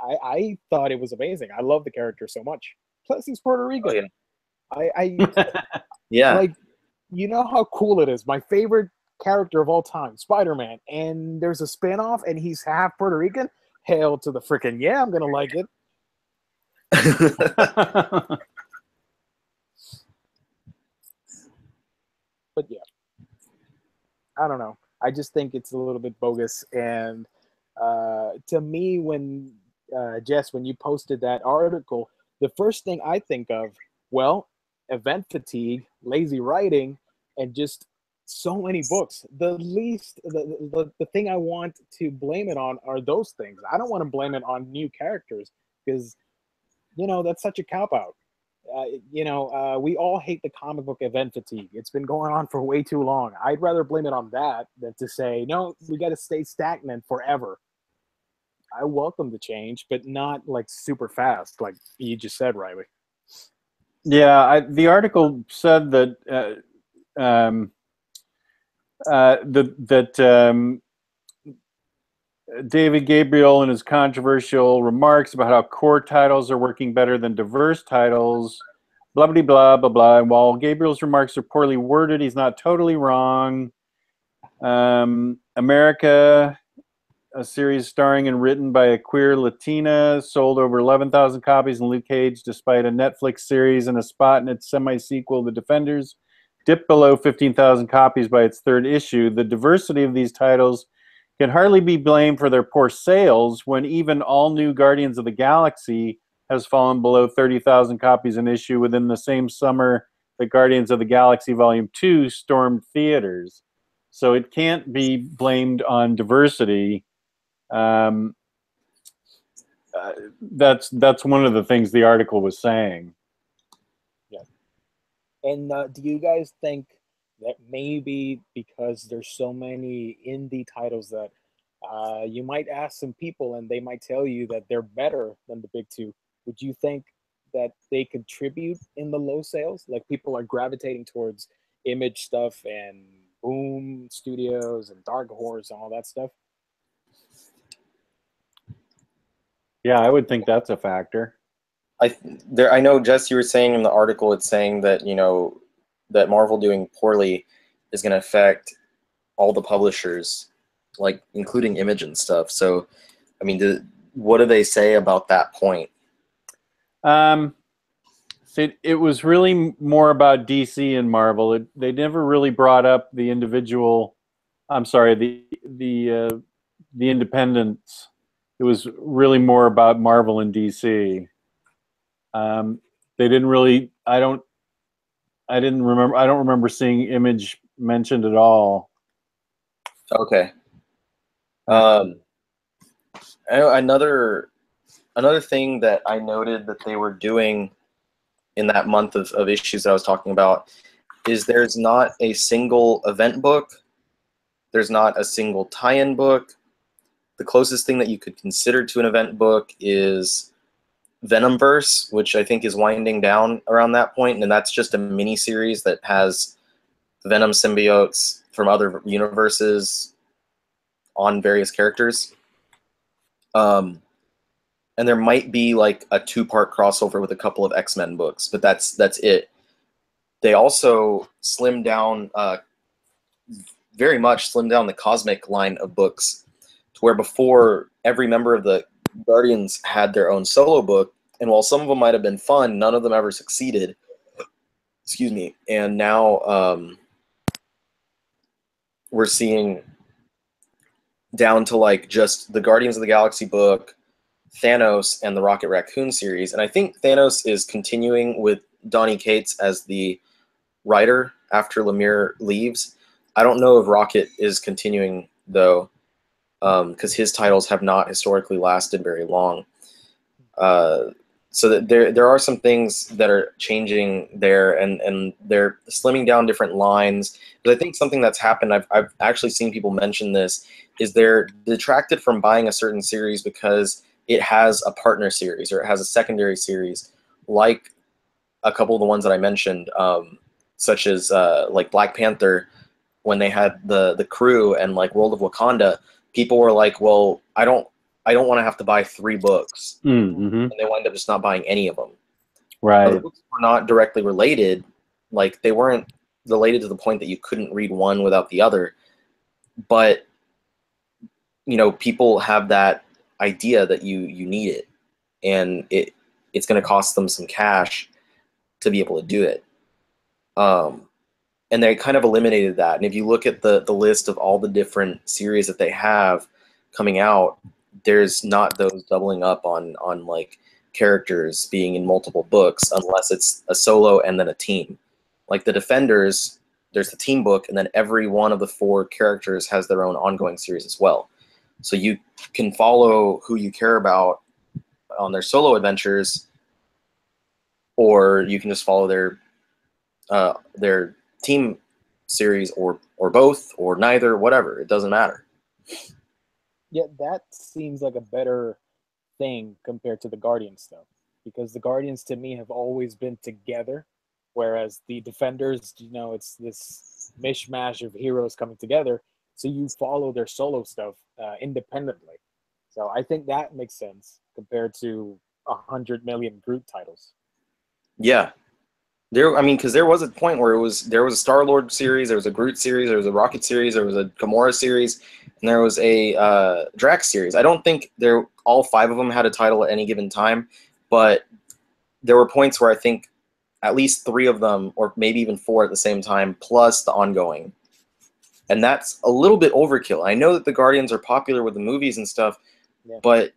I thought it was amazing. I love the character so much. Plus, he's Puerto Rican. Oh, yeah. Yeah. Like, you know how cool it is. My favorite character of all time, Spider-Man, and there's a spin-off, and he's half Puerto Rican. Hail to the frickin' yeah! I'm gonna like it. But yeah, I don't know. I just think it's a little bit bogus. And to me, when Jess, when you posted that article, the first thing I think of, well, event fatigue, lazy writing, and just so many books. The thing I want to blame it on are those things. I don't want to blame it on new characters because, you know, that's such a cop-out. We all hate the comic book event fatigue. It's been going on for way too long. I'd rather blame it on that than to say, no, we got to stay stagnant forever. I welcome the change, but not like super fast, like you just said, Riley. Yeah, the article said that David Gabriel in his controversial remarks about how core titles are working better than diverse titles, blah, blah, blah, blah, blah. And while Gabriel's remarks are poorly worded, he's not totally wrong. America, a series starring and written by a queer Latina, sold over 11,000 copies in Luke Cage, despite a Netflix series and a spot in its semi-sequel, The Defenders, dipped below 15,000 copies by its third issue. The diversity of these titles can hardly be blamed for their poor sales when even all new Guardians of the Galaxy has fallen below 30,000 copies an issue within the same summer that Guardians of the Galaxy Volume 2 stormed theaters. So it can't be blamed on diversity. That's one of the things the article was saying. Yeah. And do you guys think that maybe because there's so many indie titles that you might ask some people and they might tell you that they're better than the big two, would you think that they contribute in the low sales? Like people are gravitating towards Image stuff and Boom Studios and Dark Horse and all that stuff? Yeah, I would think that's a factor. I know, Jess, you were saying in the article, it's saying that, you know, that Marvel doing poorly is going to affect all the publishers, like including Image and stuff. So, I mean, what do they say about that point? It was really more about DC and Marvel. They never really brought up the individual. I'm sorry, the independents. It was really more about Marvel and DC. They didn't really. I don't remember seeing Image mentioned at all. Okay. Another thing that I noted that they were doing in that month of issues that I was talking about is there's not a single event book There's not a single tie-in book. The closest thing that you could consider to an event book is Venomverse, which I think is winding down around that point, and that's just a mini series that has Venom symbiotes from other universes on various characters. And there might be like a 2-part crossover with a couple of X-Men books, but that's it. They also slimmed down, very much slimmed down the Cosmic line of books, to where before every member of the Guardians had their own solo book, and while some of them might have been fun, none of them ever succeeded. Excuse me. And now we're seeing down to like just the Guardians of the Galaxy book, Thanos, and the Rocket Raccoon series. And I think Thanos is continuing with Donny Cates as the writer after Lemire leaves. I don't know if Rocket is continuing, though, because his titles have not historically lasted very long. So that there are some things that are changing there, and they're slimming down different lines. But I think something that's happened, I've actually seen people mention this, is they're detracted from buying a certain series because it has a partner series or it has a secondary series, like a couple of the ones that I mentioned, such as like Black Panther, when they had the crew, and like World of Wakanda. People were like, well, I don't want to have to buy 3 books. Mm-hmm. And they wind up just not buying any of them. Right. Now, the books were not directly related. Like, they weren't related to the point that you couldn't read one without the other. But, you know, people have that idea that you need it. And it's going to cost them some cash to be able to do it. And they kind of eliminated that. And if you look at the list of all the different series that they have coming out, there's not those doubling up on like characters being in multiple books, unless it's a solo and then a team. Like the Defenders, there's the team book, and then every one of the 4 characters has their own ongoing series as well. So you can follow who you care about on their solo adventures, or you can just follow their team series, or both, or neither, whatever. It doesn't matter. Yeah, that seems like a better thing compared to the Guardians, though, because the Guardians to me have always been together, whereas the Defenders, you know, it's this mishmash of heroes coming together. So you follow their solo stuff independently. So I think that makes sense compared to 100 million Groot titles. Yeah. I mean, because there was a point where there was a Star-Lord series, there was a Groot series, there was a Rocket series, there was a Gamora series, and there was a Drax series. I don't think all 5 of them had a title at any given time, but there were points where I think at least 3 of them, or maybe even 4 at the same time, plus the ongoing. And that's a little bit overkill. I know that the Guardians are popular with the movies and stuff, Yeah. but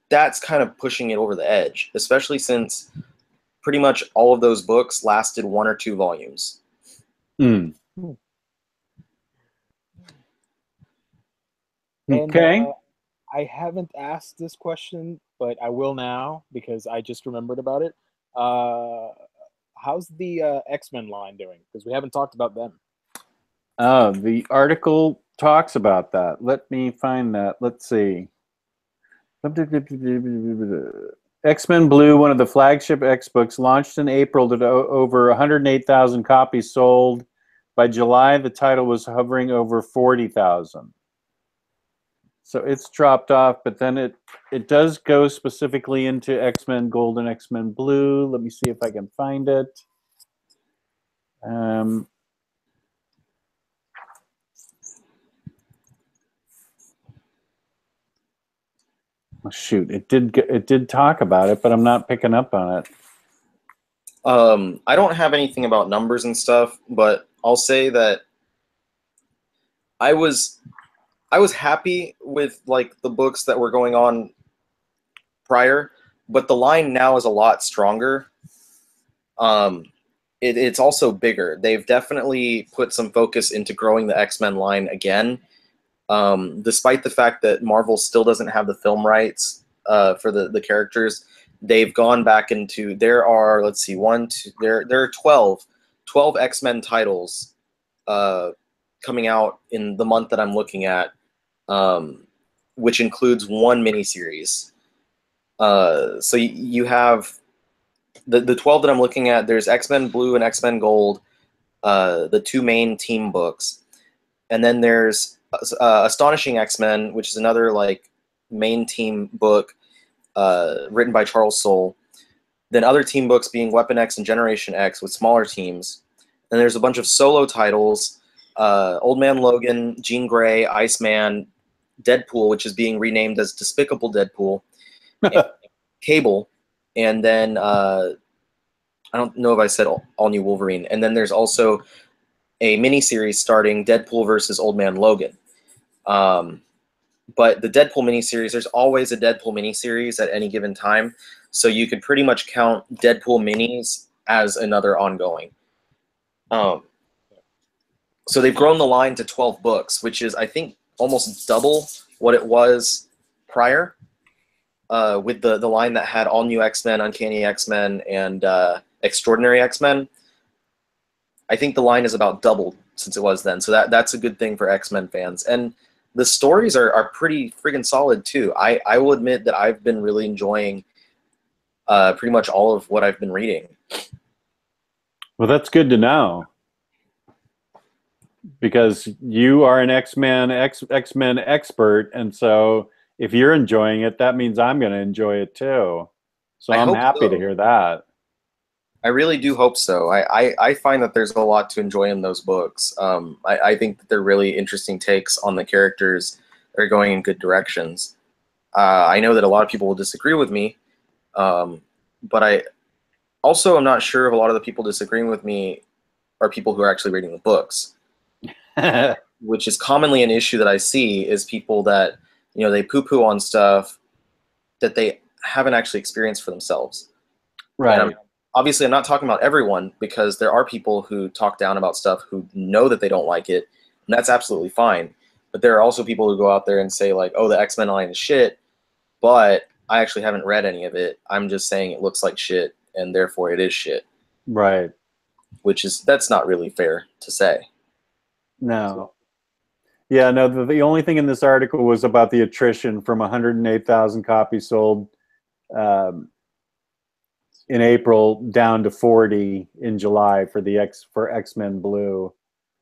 that's kind of pushing it over the edge, especially since pretty much all of those books lasted 1 or 2 volumes. Mm. Okay. And, I haven't asked this question, but I will now because I just remembered about it. How's the X-Men line doing? Because we haven't talked about them. The article talks about that. Let me find that. Let's see. X-Men Blue, one of the flagship X books, launched in April to over 108,000 copies sold. By July, the title was hovering over 40,000. So it's dropped off, but then it does go specifically into X-Men Gold and X-Men Blue. Let me see if I can find it. Shoot, it did talk about it, but I'm not picking up on it. I don't have anything about numbers and stuff, but I'll say that I was happy with like the books that were going on prior, but the line now is a lot stronger. It's also bigger. They've definitely put some focus into growing the X-Men line again, despite the fact that Marvel still doesn't have the film rights for the characters. They've gone back into, there are, let's see, there are 12 X-Men titles coming out in the month that I'm looking at, which includes one miniseries. So you have the 12 that I'm looking at. There's X-Men Blue and X-Men Gold, the two main team books, and then there's Astonishing X-Men, which is another like main team book written by Charles Soule. Then other team books being Weapon X and Generation X with smaller teams. And there's a bunch of solo titles, Old Man Logan, Jean Grey, Iceman, Deadpool, which is being renamed as Despicable Deadpool, and Cable, and then I don't know if I said all new Wolverine. And then there's also a miniseries starting Deadpool versus Old Man Logan. But the Deadpool miniseries, there's always a Deadpool miniseries at any given time. So you could pretty much count Deadpool minis as another ongoing. So they've grown the line to 12 books, which is, I think, almost double what it was prior, with the line that had All New X-Men, Uncanny X-Men, and Extraordinary X-Men. I think the line is about doubled since it was then. So that's a good thing for X-Men fans. And the stories are pretty friggin' solid, too. I will admit that I've been really enjoying pretty much all of what I've been reading. Well, that's good to know, because you are an X-Men expert, and so if you're enjoying it, that means I'm going to enjoy it too. So I'm happy to hear that. I really do hope so. I find that there's a lot to enjoy in those books. I think that they're really interesting takes on the characters that are going in good directions. I know that a lot of people will disagree with me, but I also am not sure if a lot of the people disagreeing with me are people who are actually reading the books, which is commonly an issue that I see, is people that, you know, they poo-poo on stuff that they haven't actually experienced for themselves. Right. Obviously, I'm not talking about everyone, because there are people who talk down about stuff who know that they don't like it, and that's absolutely fine. But there are also people who go out there and say, like, oh, the X-Men line is shit, but I actually haven't read any of it. I'm just saying it looks like shit, and therefore it is shit. Right. That's not really fair to say. No. Yeah, no, the only thing in this article was about the attrition from 108,000 copies sold in April down to 40 in July for X-Men Blue,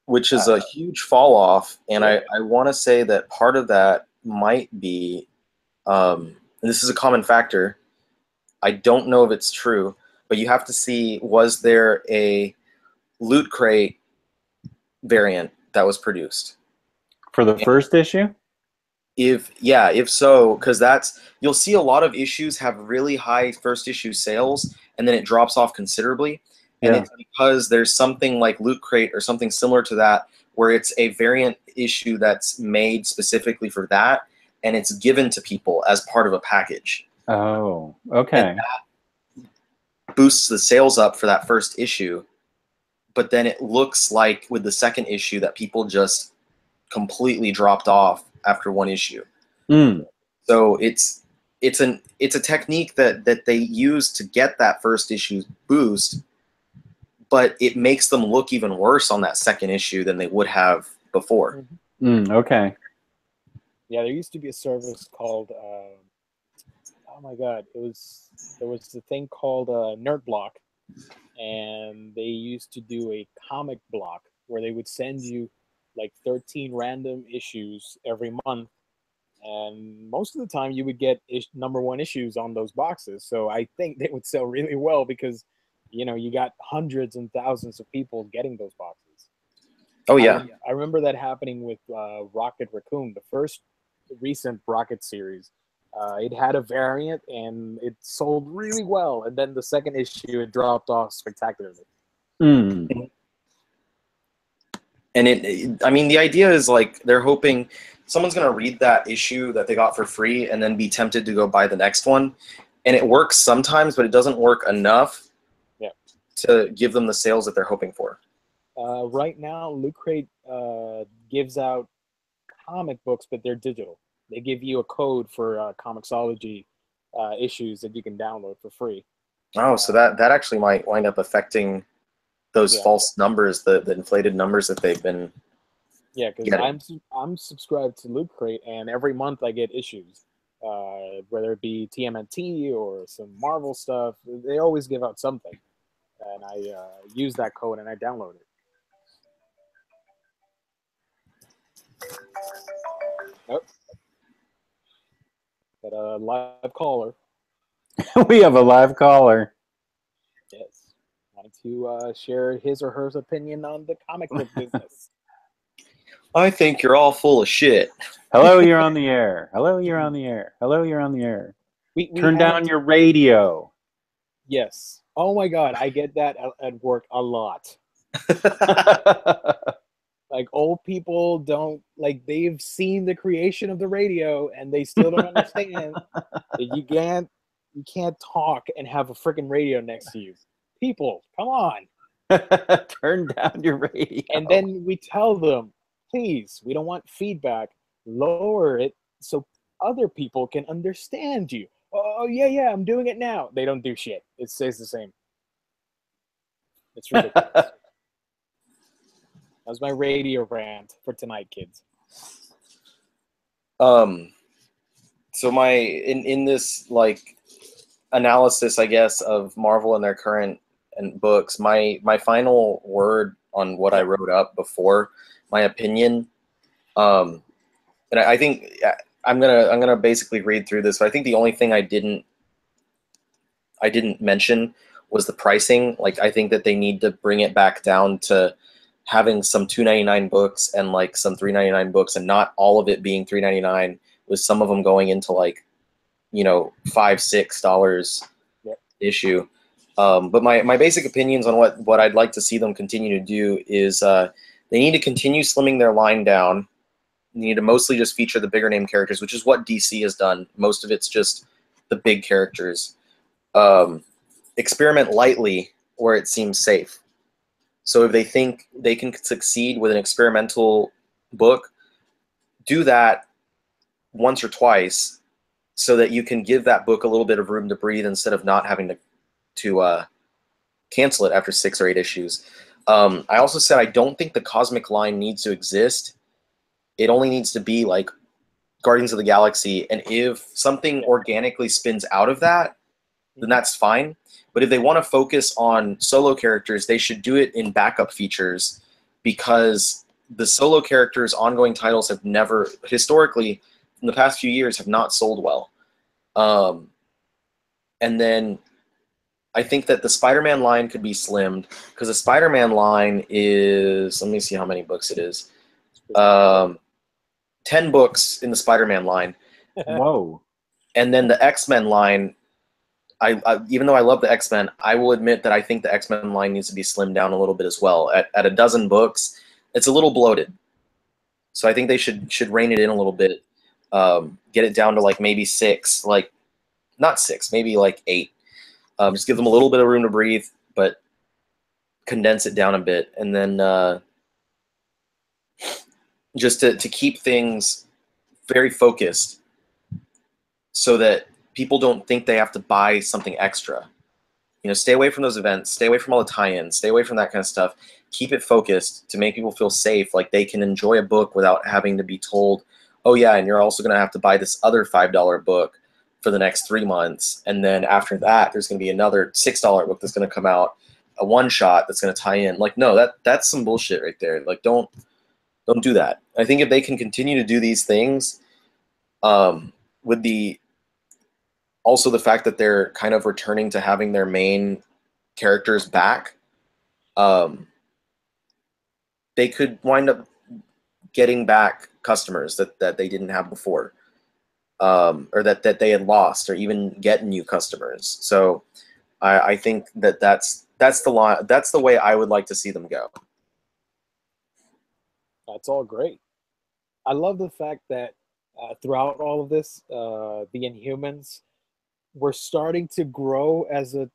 which is a huge fall off. And I want to say that part of that might be, and this is a common factor, I don't know if it's true, but you have to see, was there a Loot Crate variant that was produced for the first issue? If so, because you'll see a lot of issues have really high first issue sales, and then it drops off considerably. And it's because there's something like Loot Crate or something similar to that, where it's a variant issue that's made specifically for that, and it's given to people as part of a package. Oh, okay. And that boosts the sales up for that first issue, but then it looks like with the second issue that people just completely dropped off after one issue. So it's a technique that they use to get that first issue boost, but it makes them look even worse on that second issue than they would have before. Okay. Yeah, there used to be a service called oh my god, there was a thing called Nerd Block, and they used to do a comic block where they would send you like 13 random issues every month, and most of the time you would get #1 issues on those boxes. So I think they would sell really well, because you know, you got hundreds and thousands of people getting those boxes. Oh yeah, I remember that happening with Rocket Raccoon, the first recent Rocket series. It had a variant and it sold really well, and then the second issue it dropped off spectacularly. And I mean, the idea is like they're hoping someone's going to read that issue that they got for free and then be tempted to go buy the next one. And it works sometimes, but it doesn't work enough to give them the sales that they're hoping for. Right now, Loot Crate gives out comic books, but they're digital. They give you a code for Comixology issues that you can download for free. Oh, so that actually might wind up affecting those false numbers, the inflated numbers that they've been Yeah, because I'm subscribed to Loot Crate, and every month I get issues, whether it be TMNT or some Marvel stuff. They always give out something, and I use that code and I download it. Nope. Got a live caller. We have a live caller. Yes. Wanted to share his or her opinion on the comic book business. I think you're all full of shit. Hello, you're on the air. Hello, you're on the air. Hello, you're on the air. We Turn down your radio. Yes. Oh my God, I get that at work a lot. Like, old people don't, like, they've seen the creation of the radio and they still don't understand that you can't talk and have a freaking radio next to you. People, come on. Turn down your radio. And then we tell them, please, we don't want feedback. Lower it so other people can understand you. Oh, yeah, I'm doing it now. They don't do shit. It stays the same. It's ridiculous. That was my radio rant for tonight, kids. So in this like analysis, I guess, of Marvel and their current books, my final word on what I wrote up before, my opinion, and I think I'm gonna basically read through this. But I think the only thing I didn't mention was the pricing. Like, I think that they need to bring it back down to having some $2.99 books and like some $3.99 books, and not all of it being $3.99, with some of them going into like, you know, $5-6 issue. But my basic opinions on what I'd like to see them continue to do is they need to continue slimming their line down. They need to mostly just feature the bigger name characters, which is what DC has done. Most of it's just the big characters. Experiment lightly where it seems safe. So if they think they can succeed with an experimental book, do that once or twice so that you can give that book a little bit of room to breathe instead of not having to cancel it after 6 or 8 issues. I also said I don't think the Cosmic line needs to exist. It only needs to be like Guardians of the Galaxy, and if something organically spins out of that, then that's fine. But if they want to focus on solo characters, they should do it in backup features, because the solo characters' ongoing titles have never, historically, in the past few years, have not sold well. And then I think that the Spider-Man line could be slimmed, because the Spider-Man line is, let me see how many books it is. 10 books in the Spider-Man line. Whoa. And then the X-Men line, I even though I love the X-Men, I will admit that I think the X-Men line needs to be slimmed down a little bit as well. At a dozen books, it's a little bloated. So I think they should rein it in a little bit. Get it down to like maybe 6, like not 6, maybe like 8. Just give them a little bit of room to breathe, but condense it down a bit. And then just to keep things very focused so that people don't think they have to buy something extra. You know, stay away from those events, stay away from all the tie-ins, stay away from that kind of stuff. Keep it focused to make people feel safe, like they can enjoy a book without having to be told, oh yeah, and you're also going to have to buy this other $5 book for the next 3 months. And then after that, there's going to be another $6 book that's going to come out, a one-shot that's going to tie in. Like, no, that's some bullshit right there. Like, don't do that. I think if they can continue to do these things, with also the fact that they're kind of returning to having their main characters back, they could wind up getting back customers that they didn't have before, or that they had lost, or even get new customers. So I think that's the way I would like to see them go. That's all great. I love the fact that throughout all of this, the Inhumans were starting to grow as a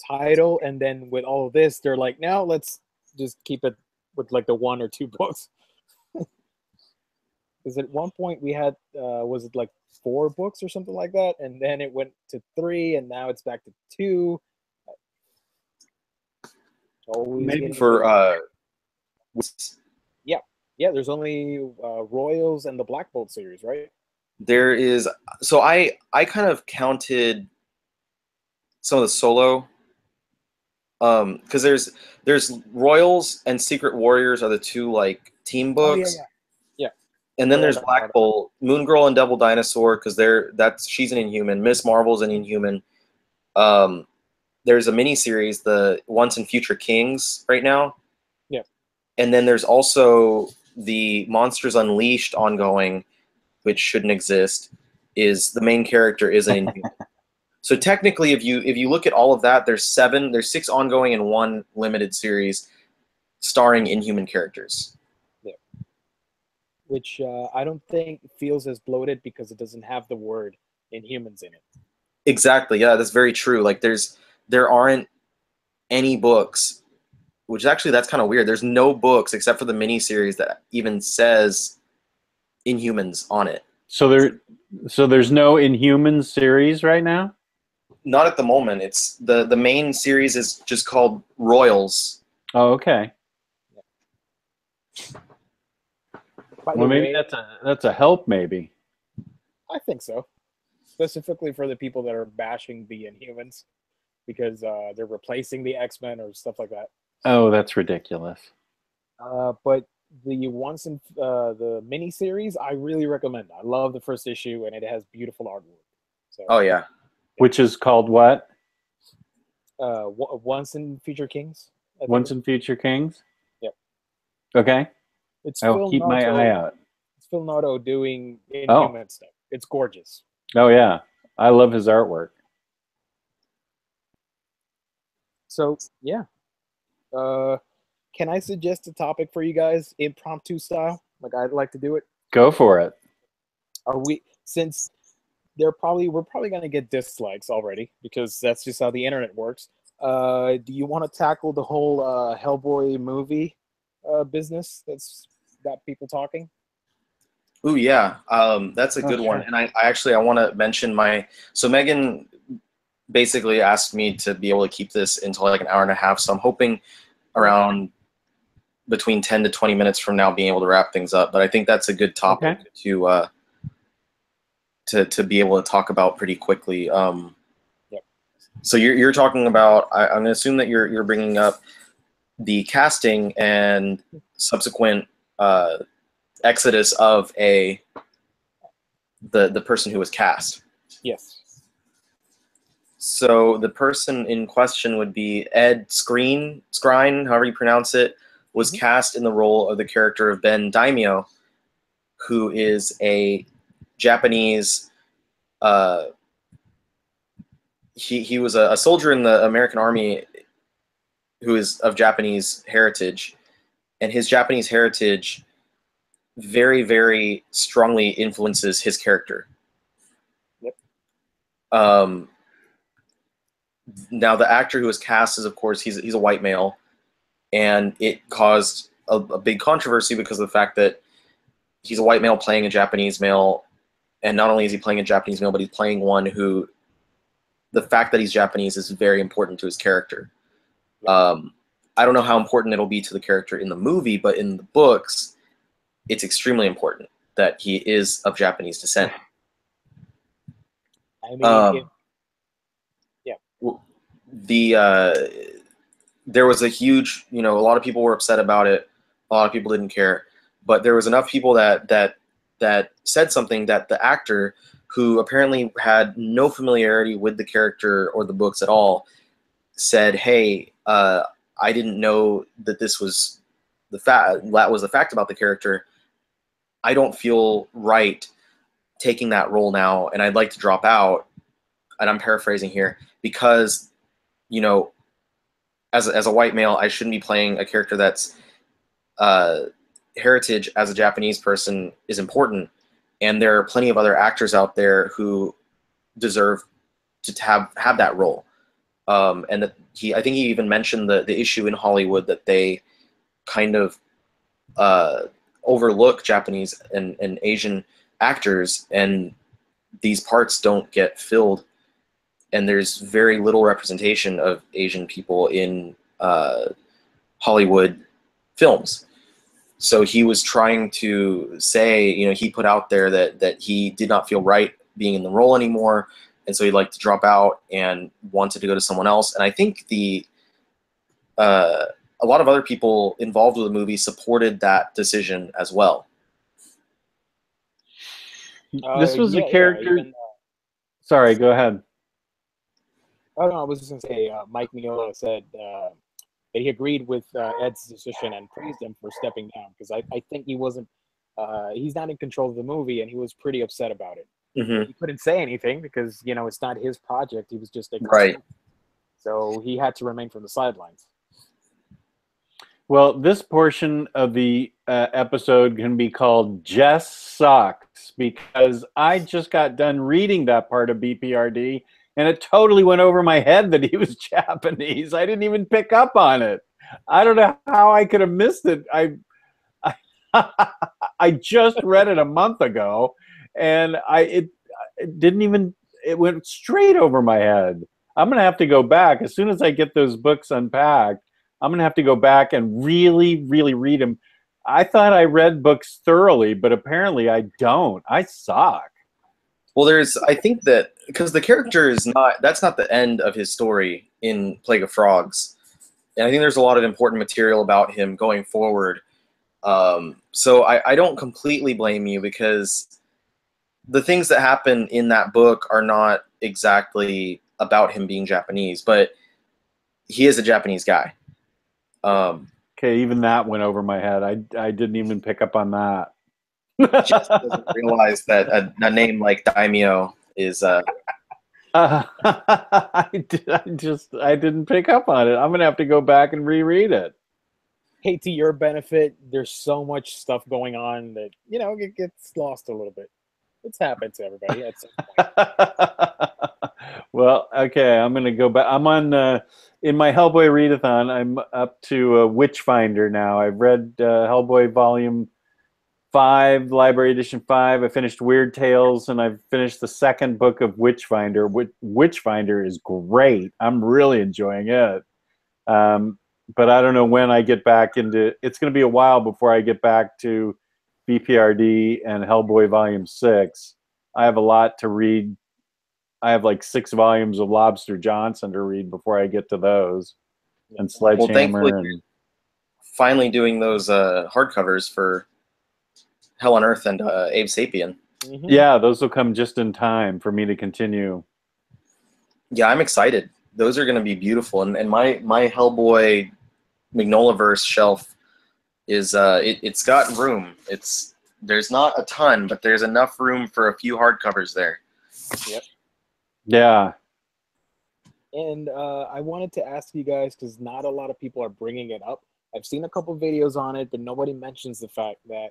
title, and then with all of this, they're like, now let's just keep it with like the 1 or 2 books. Because at one point we had, was it like 4 books or something like that, and then it went to 3, and now it's back to 2. Always maybe for yeah. Yeah, there's only Royals and the Black Bolt series, right? There is. So I kind of counted some of the solo. Because there's Royals and Secret Warriors are the two like team Oh yeah, books, yeah, yeah. and then Sorry, I there's got caught Black up. Bolt, Moon Girl, and Devil Dinosaur because she's an Inhuman. Miss Marvel's an Inhuman. Um, there's a mini series, the Once and Future Kings, right now, Yeah. and then there's also the Monsters Unleashed ongoing, which shouldn't exist. Is the main character is an Inhuman. So technically, if you look at all of that, there's six ongoing and one limited series starring Inhuman characters. Yeah. Which I don't think feels as bloated because it doesn't have the word Inhumans in it. Exactly. Yeah, that's very true. Like there aren't any books, which actually that's kind of weird. There's no books except for the miniseries that even says Inhumans on it. So there's no Inhumans series right now? Not at the moment. It's the main series is just called Royals. Oh, okay. By Well, the maybe way, that's a help, maybe. I think so. Specifically for the people that are bashing the Inhumans because they're replacing the X-Men or stuff like that. Oh, that's ridiculous. But the once in the mini series, I really recommend. I love the first issue, and it has beautiful artwork. So, Oh yeah. Which is called what? Once in Future Kings. I think Once in Future Kings? Yep. Okay. It's I'll Phil keep my Noto. eye out. It's Phil Noto doing Oh. Inhuman stuff. It's gorgeous. Oh, yeah. I love his artwork. So yeah. Can I suggest a topic for you guys, impromptu style? Like I'd like to do it. Go for it. Are we since we're probably gonna get dislikes already because that's just how the internet works. Do you want to tackle the whole Hellboy movie business that's got people talking? Ooh, yeah. That's a good one. Sure. And I want to mention so Megan basically asked me to be able to keep this until like an hour and a half. So I'm hoping around between 10 to 20 minutes from now being able to wrap things up. But I think that's a good topic to be able to talk about pretty quickly. Yep. So you're talking about, I'm going to assume that you're bringing up the casting and subsequent exodus of the person who was cast. Yes. So the person in question would be Ed Skrein, however you pronounce it, was cast in the role of the character of Ben Daimyo, who is a Japanese. He was a soldier in the American Army who is of Japanese heritage, and his Japanese heritage very, very strongly influences his character. Yep. Now, the actor who was cast is, of course, he's a white male, and it caused a big controversy because of the fact that he's a white male playing a Japanese male, and not only is he playing a Japanese male, but he's playing one who, the fact that he's Japanese is very important to his character. I don't know how important it'll be to the character in the movie, but in the books, it's extremely important that he is of Japanese descent. I mean, there was a huge, a lot of people were upset about it. A lot of people didn't care, but there was enough people that said something that the actor, who apparently had no familiarity with the character or the books at all, said, "Hey, I didn't know that this was the fact. That was the fact about the character. I don't feel right taking that role now, and I'd like to drop out." And I'm paraphrasing here because, as a white male, I shouldn't be playing a character that's heritage as a Japanese person is important, and there are plenty of other actors out there who deserve to have that role. And that I think he even mentioned the issue in Hollywood that they kind of overlook Japanese and Asian actors, and these parts don't get filled, and there's very little representation of Asian people in Hollywood films. So he was trying to say, you know, he put out there that he did not feel right being in the role anymore, and so he'd like to drop out and wanted to go to someone else. And I think a lot of other people involved with the movie supported that decision as well. This was a character. Yeah, sorry, go ahead. Oh no, I was just gonna say Mike Mignola said that he agreed with Ed's decision and praised him for stepping down, because I think he wasn't. He's not in control of the movie, and he was pretty upset about it. Mm-hmm. He couldn't say anything because, you know, it's not his project. He was just a right. So he had to remain from the sidelines. Well, this portion of the episode can be called Jess Sucks, because I just got done reading that part of BPRD, and it totally went over my head that he was Japanese. I didn't even pick up on it. I don't know how I could have missed it. I just read it a month ago, and it didn't even, it went straight over my head. I'm going to have to go back. As soon as I get those books unpacked, I'm going to have to go back and really, really read them. I thought I read books thoroughly, but apparently I don't. I suck. Well, I think that, because the character is not, that's not the end of his story in Plague of Frogs. And I think there's a lot of important material about him going forward. So I don't completely blame you, because the things that happen in that book are not exactly about him being Japanese, but he is a Japanese guy. Okay, even that went over my head. I didn't even pick up on that. Just doesn't realize that a name like Daimyo is. I didn't pick up on it. I'm gonna have to go back and reread it. Hey, to your benefit, there's so much stuff going on that, you know, it gets lost a little bit. It's happened to everybody at some point. Well, okay, I'm gonna go back. I'm on in my Hellboy readathon. I'm up to Witchfinder now. I've read Hellboy Volume 5, Library Edition 5. I finished Weird Tales, and I've finished the second book of Witchfinder. Witchfinder is great. I'm really enjoying it. But I don't know when I get back into. It's going to be a while before I get back to BPRD and Hellboy Volume 6. I have a lot to read. I have like 6 volumes of Lobster Johnson to read before I get to those. And Sledgehammer. Well, thankfully, you're finally doing those hardcovers for Hell on Earth and Abe Sapien. Mm-hmm. Yeah, those will come just in time for me to continue. Yeah, I'm excited. Those are going to be beautiful. And my Hellboy Mignolaverse shelf is it's got room. There's not a ton, but there's enough room for a few hardcovers there. Yep. Yeah. And I wanted to ask you guys, because not a lot of people are bringing it up. I've seen a couple videos on it, but nobody mentions the fact that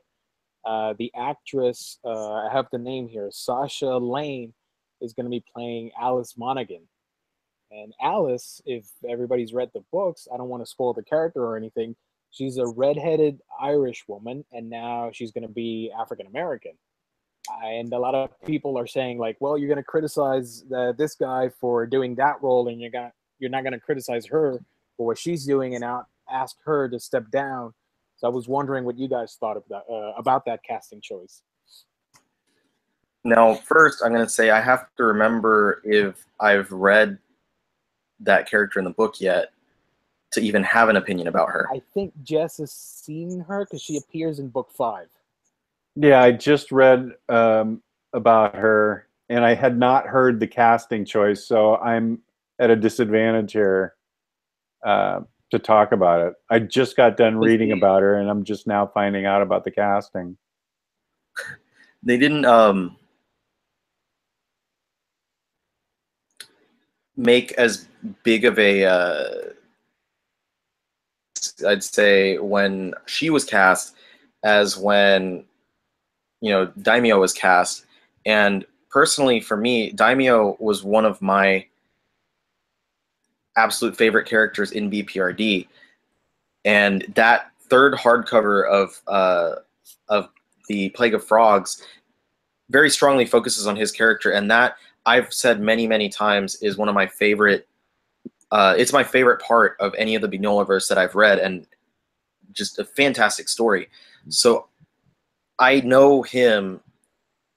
the actress, I have the name here, Sasha Lane, is going to be playing Alice Monaghan. And Alice, if everybody's read the books, I don't want to spoil the character or anything, she's a redheaded Irish woman, and now she's going to be African American. And a lot of people are saying, like, well, you're going to criticize this guy for doing that role, and you're not going to criticize her for what she's doing and not ask her to step down. So I was wondering what you guys thought about that casting choice. Now, first, I'm going to say I have to remember if I've read that character in the book yet to even have an opinion about her. I think Jess has seen her because she appears in book 5. Yeah, I just read about her, and I had not heard the casting choice, so I'm at a disadvantage here to talk about it. I just got done reading about her, and I'm just now finding out about the casting. They didn't make as big of a I'd say when she was cast as when, you know, Daimyo was cast. And personally for me, Daimyo was one of my absolute favorite characters in BPRD. And that third hardcover of the Plague of Frogs very strongly focuses on his character, and that, I've said many, many times, is one of my favorite. It's my favorite part of any of the Mignolaverse that I've read, and just a fantastic story. So I know him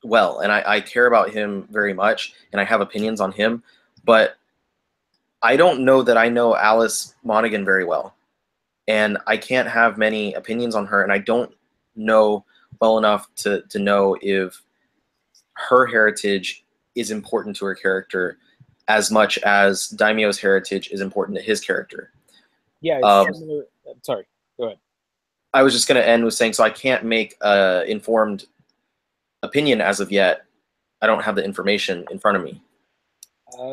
well, and I care about him very much, and I have opinions on him, but I don't know that I know Alice Monaghan very well, and I can't have many opinions on her, and I don't know well enough to know if her heritage is important to her character as much as Daimyo's heritage is important to his character. Yeah, it's similar. Sorry, go ahead. I was just going to end with saying, so I can't make an informed opinion as of yet. I don't have the information in front of me.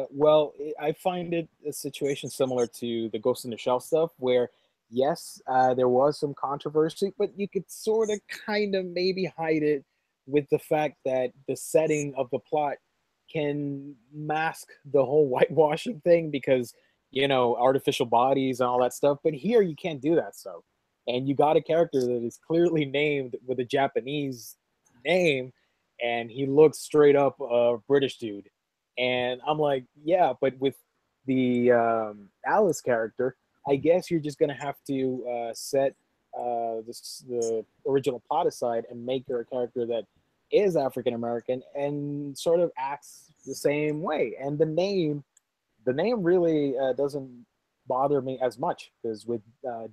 Well, I find it a situation similar to the Ghost in the Shell stuff, where yes, there was some controversy, but you could sort of, kind of, maybe hide it with the fact that the setting of the plot can mask the whole whitewashing thing because, you know, artificial bodies and all that stuff. But here you can't do that stuff. And you got a character that is clearly named with a Japanese name, and he looks straight up a British dude. And I'm like, yeah, but with the Alice character, I guess you're just gonna have to set the original plot aside and make her a character that is African American and sort of acts the same way. And the name really doesn't bother me as much because with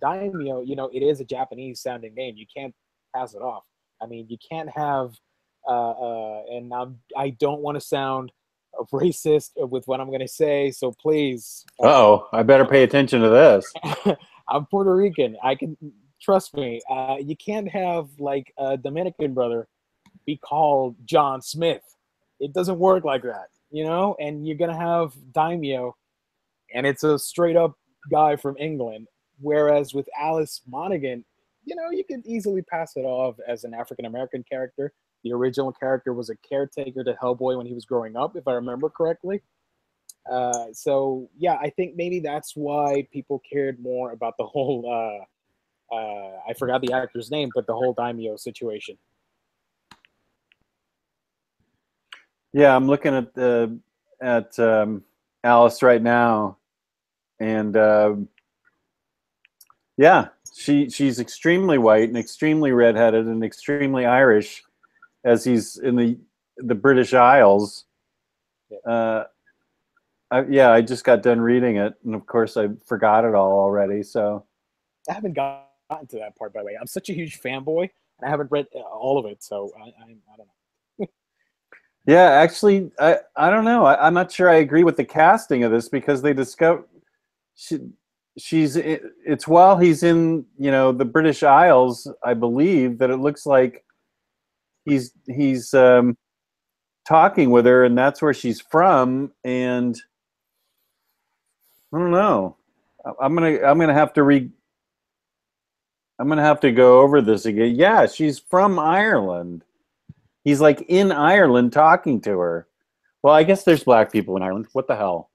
Daimyo, you know, it is a Japanese sounding name. You can't pass it off. I mean, you can't have, and I don't want to sound racist with what I'm going to say, so please. Oh, I better pay attention to this. I'm Puerto Rican. I can trust me. You can't have like a Dominican brother be called John Smith. It doesn't work like that, you know. And you're gonna have Daimyo, and it's a straight up guy from England. Whereas with Alice Monaghan, you know, you could easily pass it off as an African American character. The original character was a caretaker to Hellboy when he was growing up, if I remember correctly. So yeah, I think maybe that's why people cared more about the whole. I forgot the actor's name, but the whole Daimyo situation. Yeah, I'm looking at Alice right now, and yeah, she's extremely white and extremely redheaded and extremely Irish, as he's in the British Isles. Yeah, I just got done reading it, and of course I forgot it all already. So I haven't gotten to that part, by the way. I'm such a huge fanboy, and I haven't read all of it, so I don't know. Yeah, actually, I don't know. I'm not sure I agree with the casting of this because they discover it's while he's in, you know, the British Isles, I believe, that it looks like he's talking with her, and that's where she's from. And I don't know. I'm gonna have to I'm gonna have to go over this again. Yeah, she's from Ireland. He's like in Ireland talking to her. Well, I guess there's black people in Ireland. What the hell?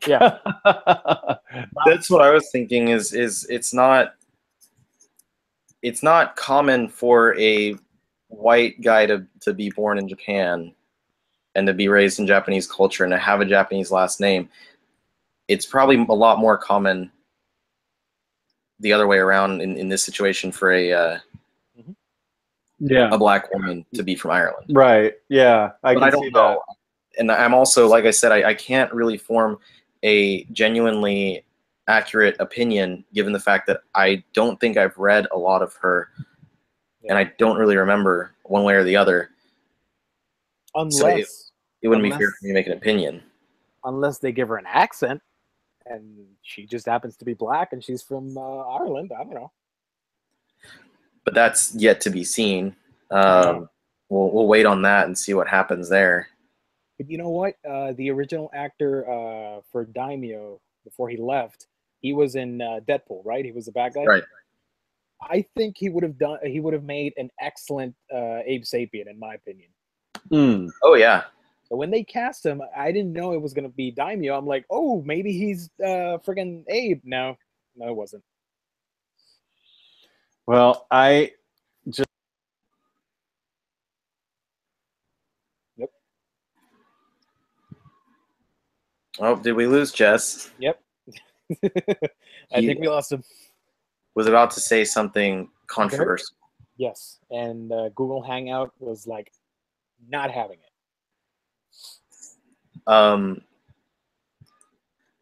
Yeah. That's what I was thinking is it's not common for a white guy to be born in Japan and to be raised in Japanese culture and to have a Japanese last name. It's probably a lot more common the other way around in this situation for a black woman to be from Ireland. Right. Yeah. I don't know. And I'm also, like I said, I can't really form a genuinely accurate opinion given the fact that I don't think I've read a lot of her, and I don't really remember one way or the other. Unless so it wouldn't be fair for me to make an opinion. Unless they give her an accent, and she just happens to be black, and she's from Ireland. I don't know. But that's yet to be seen. We'll wait on that and see what happens there. But you know what? The original actor for Daimyo, before he left, he was in Deadpool, right? He was the bad guy. Right. I think he would have made an excellent Abe Sapien, in my opinion. Oh yeah. So when they cast him, I didn't know it was gonna be Daimyo. I'm like, oh, maybe he's friggin' Abe. No, it wasn't. Well, I just. Yep. Oh, did we lose Jess? Yep. I think we lost him. Was about to say something controversial. Yes, and Google Hangout was like not having it. But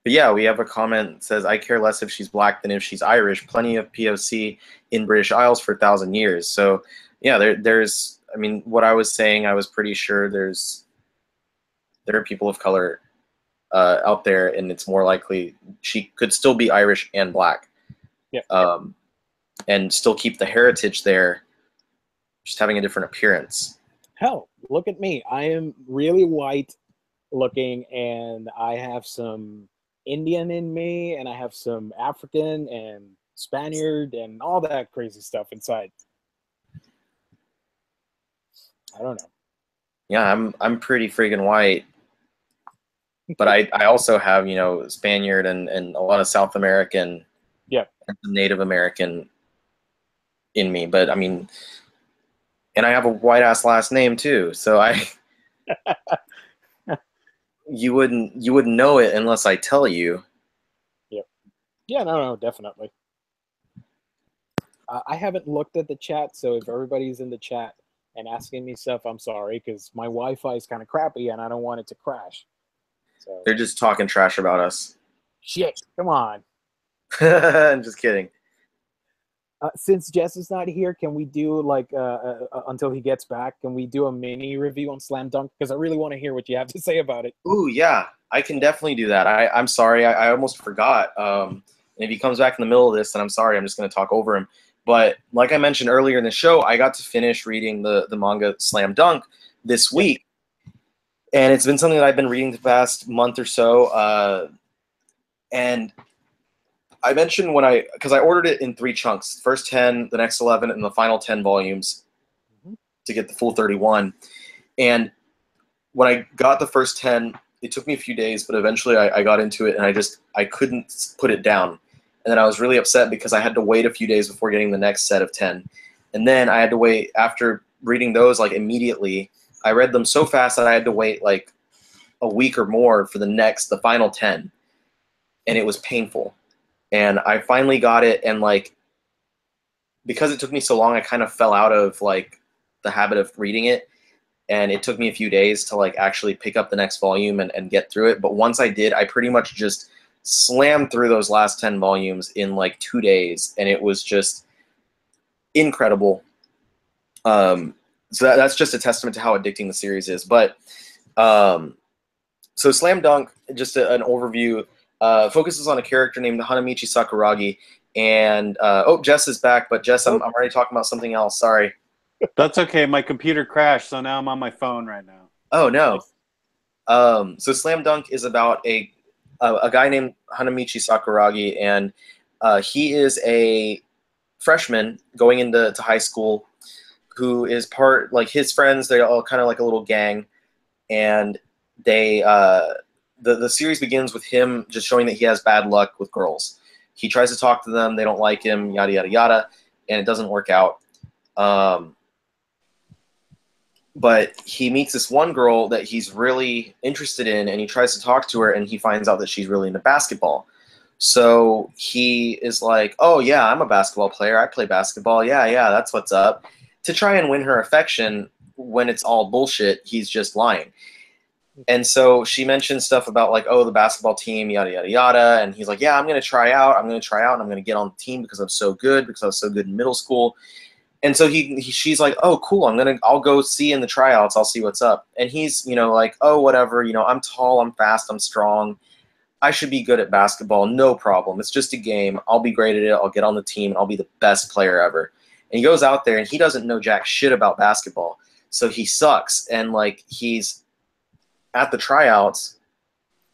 yeah, we have a comment that says, I care less if she's black than if she's Irish. Plenty of POC in British Isles for 1,000 years. So yeah, there's, I mean, what I was saying, I was pretty sure there are people of color out there, and it's more likely she could still be Irish and black. Yeah. And still keep the heritage there, just having a different appearance. Hell, look at me. I am really white looking, and I have some Indian in me, and I have some African and Spaniard and all that crazy stuff inside. I don't know. Yeah, I'm pretty friggin' white. But I also have, you know, Spaniard and a lot of South American, yeah, and Native American in me. But I mean, and I have a white ass last name too. So you wouldn't know it unless I tell you. Yep. Yeah, no, definitely. I haven't looked at the chat, so if everybody's in the chat and asking me stuff, I'm sorry, because my Wi-Fi is kind of crappy and I don't want it to crash. So They're just talking trash about us. shit, come on. I'm just kidding. Since Jess is not here, can we do like until he gets back? Can we do a mini review on Slam Dunk? Because I really want to hear what you have to say about it. Ooh, yeah, I can definitely do that. I'm sorry, I almost forgot. And if he comes back in the middle of this, then I'm sorry. I'm just going to talk over him. But like I mentioned earlier in the show, I got to finish reading the manga Slam Dunk this week. And it's been something that I've been reading the past month or so. And I mentioned because I ordered it in 3 chunks, first 10, the next 11, and the final 10 volumes to get the full 31. And when I got the first 10, it took me a few days, but eventually I got into it, and I couldn't put it down. And then I was really upset because I had to wait a few days before getting the next set of 10. And then I had to wait after reading those like immediately. I read them so fast that I had to wait like a week or more for the final 10. And it was painful. And I finally got it, and like, because it took me so long, I kind of fell out of like the habit of reading it. And it took me a few days to like actually pick up the next volume and get through it. But once I did, I pretty much just slammed through those last 10 volumes in like 2 days. And it was just incredible. So that's just a testament to how addicting the series is. But so Slam Dunk, just an overview, focuses on a character named Hanamichi Sakuragi. And Jess is back, but Jess, I'm already talking about something else. Sorry. That's okay. My computer crashed, so now I'm on my phone right now. Oh no. So Slam Dunk is about a guy named Hanamichi Sakuragi, and he is a freshman going into high school who is part, like his friends, they're all kind of like a little gang, and they the series begins with him just showing that he has bad luck with girls. He tries to talk to them, they don't like him, yada yada yada, and it doesn't work out. But he meets this one girl that he's really interested in, and he tries to talk to her, and he finds out that she's really into basketball. So he is like, oh, yeah, I'm a basketball player. I play basketball. Yeah, that's what's up. To try and win her affection when it's all bullshit, he's just lying. And so she mentions stuff about like, oh, the basketball team, yada, yada, yada. And he's like, yeah, I'm going to try out. And I'm going to get on the team because I'm so good, because I was so good in middle school. And so she's like, oh, cool, I'll go see in the tryouts, I'll see what's up. And he's, like, oh, whatever, I'm tall, I'm fast, I'm strong. I should be good at basketball, no problem. It's just a game. I'll be great at it. I'll get on the team, and I'll be the best player ever. And he goes out there, and he doesn't know jack shit about basketball. So he sucks, and, like, he's at the tryouts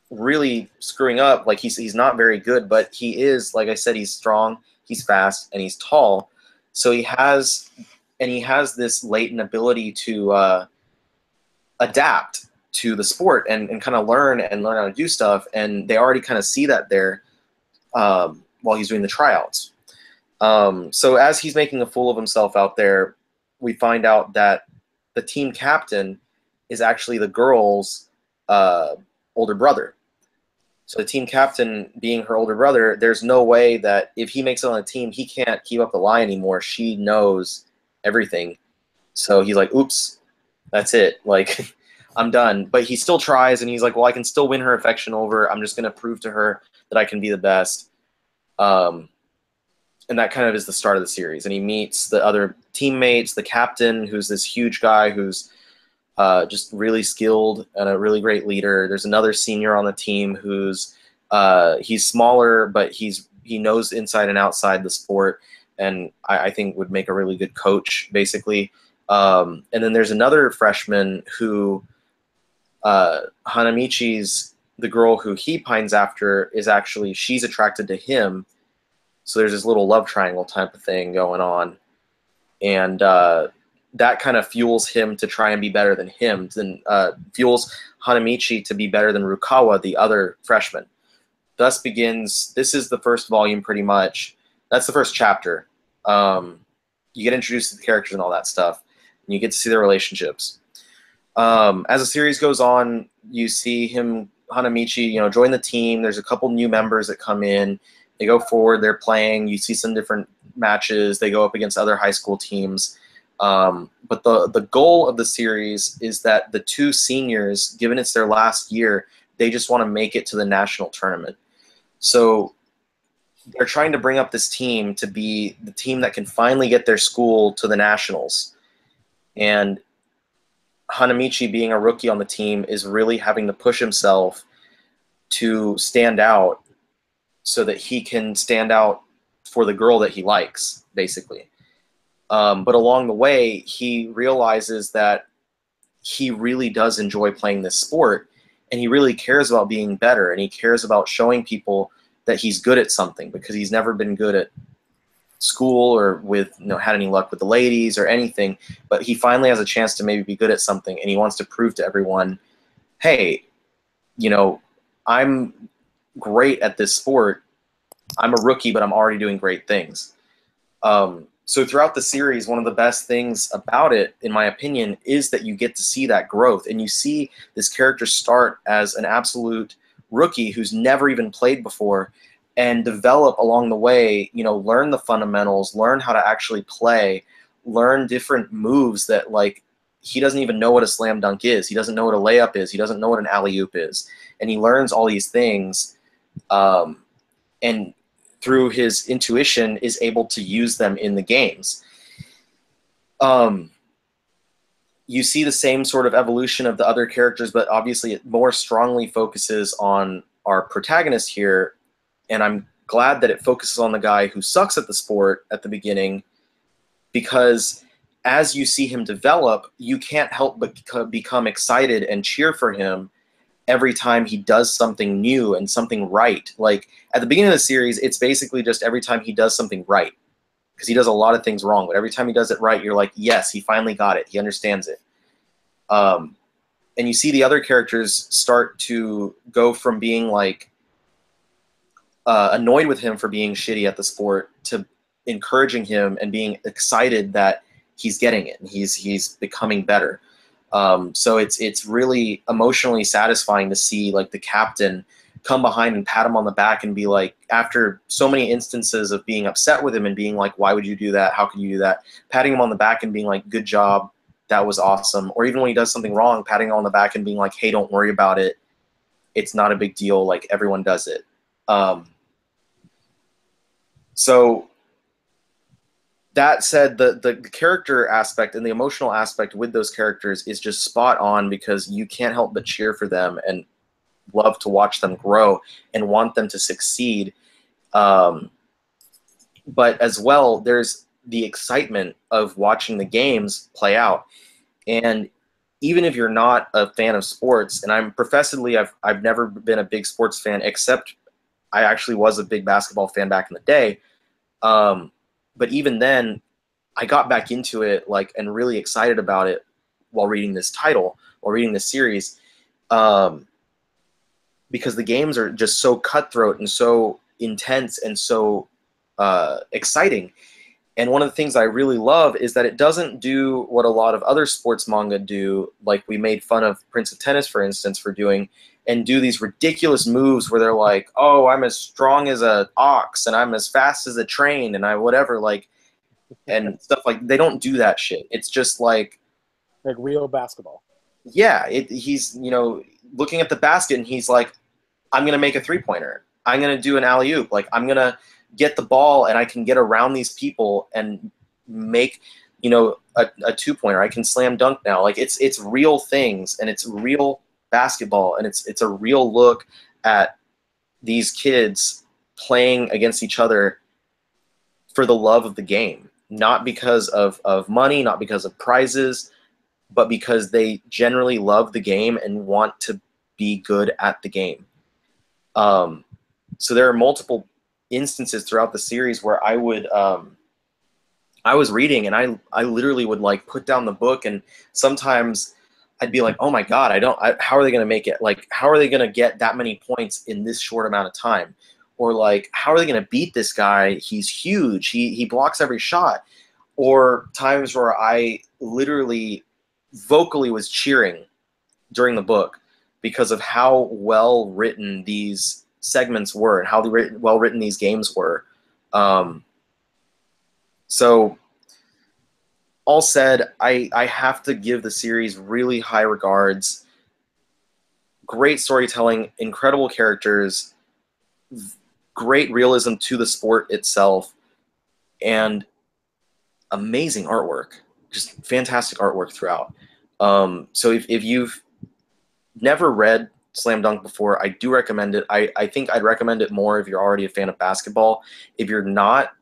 really screwing up. Like, he's not very good, but he is, like I said, he's strong, he's fast, and he's tall. So he has this latent ability to adapt to the sport and kind of learn how to do stuff. And they already kind of see that there while he's doing the tryouts. So as he's making a fool of himself out there, we find out that the team captain is actually the girl's older brother. So the team captain being her older brother, there's no way that if he makes it on the team, he can't keep up the lie anymore. She knows everything. So he's like, oops, that's it. Like, I'm done. But he still tries, and he's like, well, I can still win her affection over. I'm just going to prove to her that I can be the best. And that kind of is the start of the series. And he meets the other teammates, the captain, who's this huge guy who's just really skilled and a really great leader. There's another senior on the team who's he's smaller, but he knows inside and outside the sport, and I think would make a really good coach, basically. And then there's another freshman who Hanamichi's, the girl who he pines after, is actually, she's attracted to him. So there's this little love triangle type of thing going on. And that kind of fuels him to try and be better than him, then fuels Hanamichi to be better than Rukawa, the other freshman. Thus begins, this is the first volume pretty much. That's the first chapter. You get introduced to the characters and all that stuff, and you get to see their relationships. As the series goes on, you see him, Hanamichi, join the team. There's a couple new members that come in. They go forward, they're playing. You see some different matches. They go up against other high school teams. But the goal of the series is that the two seniors, given it's their last year, they just want to make it to the national tournament. So they're trying to bring up this team to be the team that can finally get their school to the nationals. And Hanamichi, being a rookie on the team, is really having to push himself to stand out so that he can stand out for the girl that he likes, basically. But along the way, he realizes that he really does enjoy playing this sport, and he really cares about being better, and he cares about showing people that he's good at something, because he's never been good at school or with had any luck with the ladies or anything. But he finally has a chance to maybe be good at something, and he wants to prove to everyone, hey, I'm great at this sport. I'm a rookie, but I'm already doing great things. So throughout the series, one of the best things about it, in my opinion, is that you get to see that growth, and you see this character start as an absolute rookie who's never even played before, and develop along the way, learn the fundamentals, learn how to actually play, learn different moves that, like, he doesn't even know what a slam dunk is. He doesn't know what a layup is. He doesn't know what an alley-oop is. And he learns all these things, and through his intuition is able to use them in the games. You see the same sort of evolution of the other characters, but obviously it more strongly focuses on our protagonist here, and I'm glad that it focuses on the guy who sucks at the sport at the beginning, because as you see him develop, you can't help but become excited and cheer for him every time he does something new and something right. Like, at the beginning of the series, it's basically just every time he does something right, because he does a lot of things wrong, but every time he does it right, you're like, yes, he finally got it. He understands it. And you see the other characters start to go from being like annoyed with him for being shitty at the sport to encouraging him and being excited that he's getting it and he's becoming better. So it's really emotionally satisfying to see, like, the captain come behind and pat him on the back and be like, after so many instances of being upset with him and being like, why would you do that? How could you do that? Patting him on the back and being like, good job, that was awesome. Or even when he does something wrong, patting him on the back and being like, hey, don't worry about it. It's not a big deal. Like, everyone does it. So that said, the character aspect and the emotional aspect with those characters is just spot on, because you can't help but cheer for them and love to watch them grow and want them to succeed. But as well, there's the excitement of watching the games play out. And even if you're not a fan of sports, and I'm professedly, I've never been a big sports fan, except I actually was a big basketball fan back in the day. But even then, I got back into it, like, and really excited about it while reading this title, or reading this series, because the games are just so cutthroat and so intense and so exciting. And one of the things I really love is that it doesn't do what a lot of other sports manga do, like we made fun of Prince of Tennis, for instance, for doing, and do these ridiculous moves where they're like, oh, I'm as strong as a ox and I'm as fast as a train and I whatever, like, and stuff like, they don't do that shit. It's just like real basketball. Yeah, he's, you know, looking at the basket and he's like, I'm going to make a 3-pointer. I'm going to do an alley-oop. Like, I'm going to get the ball and I can get around these people and make, you know, a 2-pointer. I can slam dunk now. Like, it's real things, and it's real basketball, and it's a real look at these kids playing against each other for the love of the game, not because of money, not because of prizes, but because they generally love the game and want to be good at the game. So there are multiple instances throughout the series where I was reading and I literally would like put down the book, and sometimes I'd be like, oh my God, how are they going to make it? Like, how are they going to get that many points in this short amount of time? Or like, how are they going to beat this guy? He's huge. He blocks every shot. Or times where I literally vocally was cheering during the book because of how well written these segments were and how well written these games were. So all said, I have to give the series really high regards. Great storytelling, incredible characters, great realism to the sport itself, and amazing artwork. Just fantastic artwork throughout. So if you've never read Slam Dunk before, I do recommend it. I think I'd recommend it more if you're already a fan of basketball. If you're not,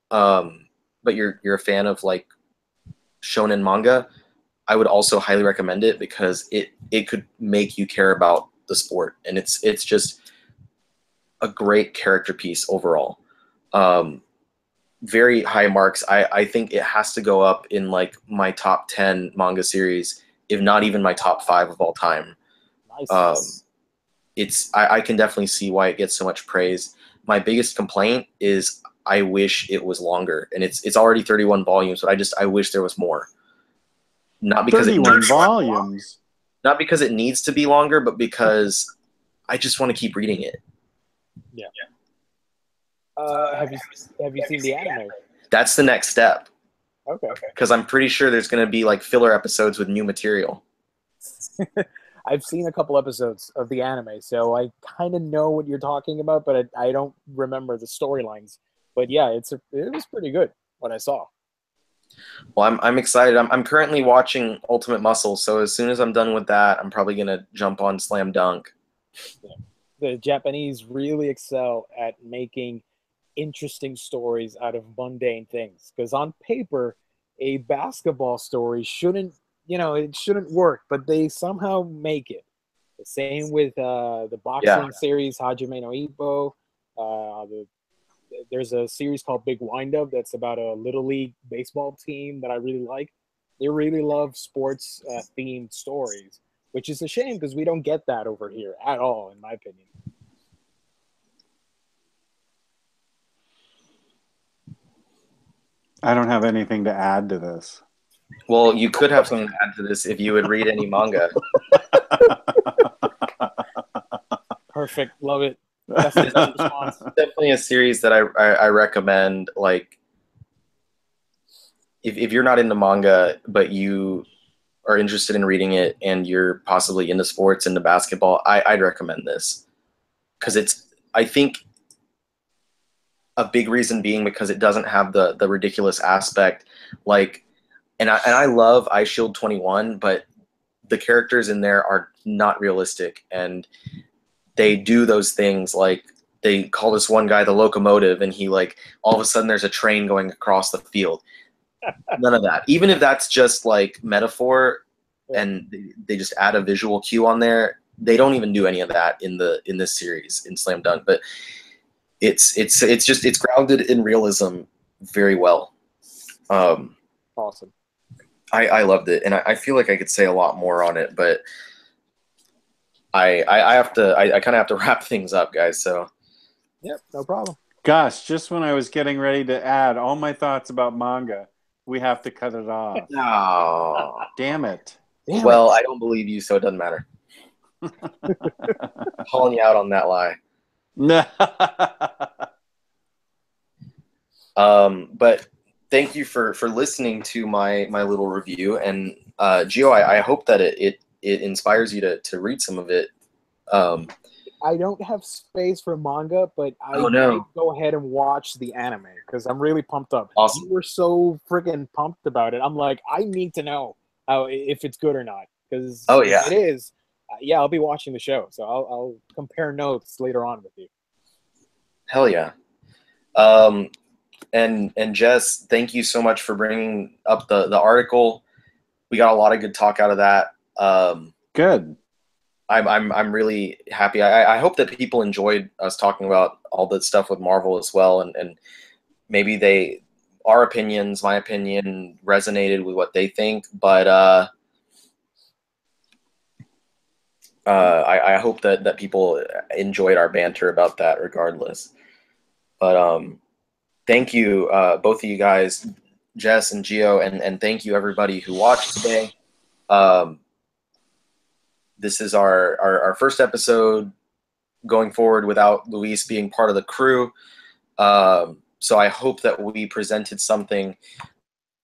but you're a fan of like shonen manga, I would also highly recommend it because it could make you care about the sport, and it's just a great character piece overall. Very high marks. I think it has to go up in like my top 10 manga series, if not even my top 5 of all time. Nice. I can definitely see why it gets so much praise. My biggest complaint is I wish it was longer, and it's already 31 volumes, but I wish there was more. Not because 31 volumes. Not because it needs to be longer, but because I just want to keep reading it. Yeah. Have you seen the anime? That's the next step. Okay. Because I'm pretty sure there's going to be like filler episodes with new material. I've seen a couple episodes of the anime, so I kind of know what you're talking about, but I don't remember the storylines. But yeah, it was pretty good what I saw. Well, I'm excited. I'm currently watching Ultimate Muscle, so as soon as I'm done with that, I'm probably going to jump on Slam Dunk. Yeah. The Japanese really excel at making interesting stories out of mundane things, because on paper a basketball story shouldn't work, but they somehow make it. The same with the boxing series Hajime no Ippo. There's a series called Big Wind Up that's about a little league baseball team that I really like. They really love sports themed stories, which is a shame because we don't get that over here at all, in my opinion. I don't have anything to add to this. Well, you could have something to add to this if you would read any manga. Perfect. Love it. That's the response. Definitely a series that I recommend. Like, if you're not into manga, but you are interested in reading it and you're possibly into sports, into basketball, I'd recommend this. Because I think a big reason being because it doesn't have the ridiculous aspect. Like, and I love iShield 21, but the characters in there are not realistic, and they do those things like they call this one guy the locomotive, and he like all of a sudden there's a train going across the field. None of that. Even if that's just like metaphor, and they just add a visual cue on there, they don't even do any of that in this series in Slam Dunk. But it's grounded in realism very well. Awesome. I loved it, and I feel like I could say a lot more on it, but I kind of have to wrap things up, guys. So, yep, no problem. Gosh, just when I was getting ready to add all my thoughts about manga, we have to cut it off. No, damn it. Well, I don't believe you, so it doesn't matter. Calling you out on that lie. But thank you for listening to my little review, and Gio, I hope that it inspires you to read some of it. I don't have space for manga, but I Oh, no. go ahead and watch the anime because I'm really pumped up. Awesome. You were so freaking pumped about it. I'm like, I need to know if it's good or not. Because Oh, yeah. if it is, yeah, I'll be watching the show. So I'll compare notes later on with you. Hell yeah. And Jess, thank you so much for bringing up the article. We got a lot of good talk out of that. Good. I'm really happy. I hope that people enjoyed us talking about all the stuff with Marvel as well, and maybe our opinions, my opinion, resonated with what they think. But I hope that people enjoyed our banter about that, regardless. But thank you, both of you guys, Jess and Gio, and thank you everybody who watched today. This is our first episode going forward without Luis being part of the crew. So I hope that we presented something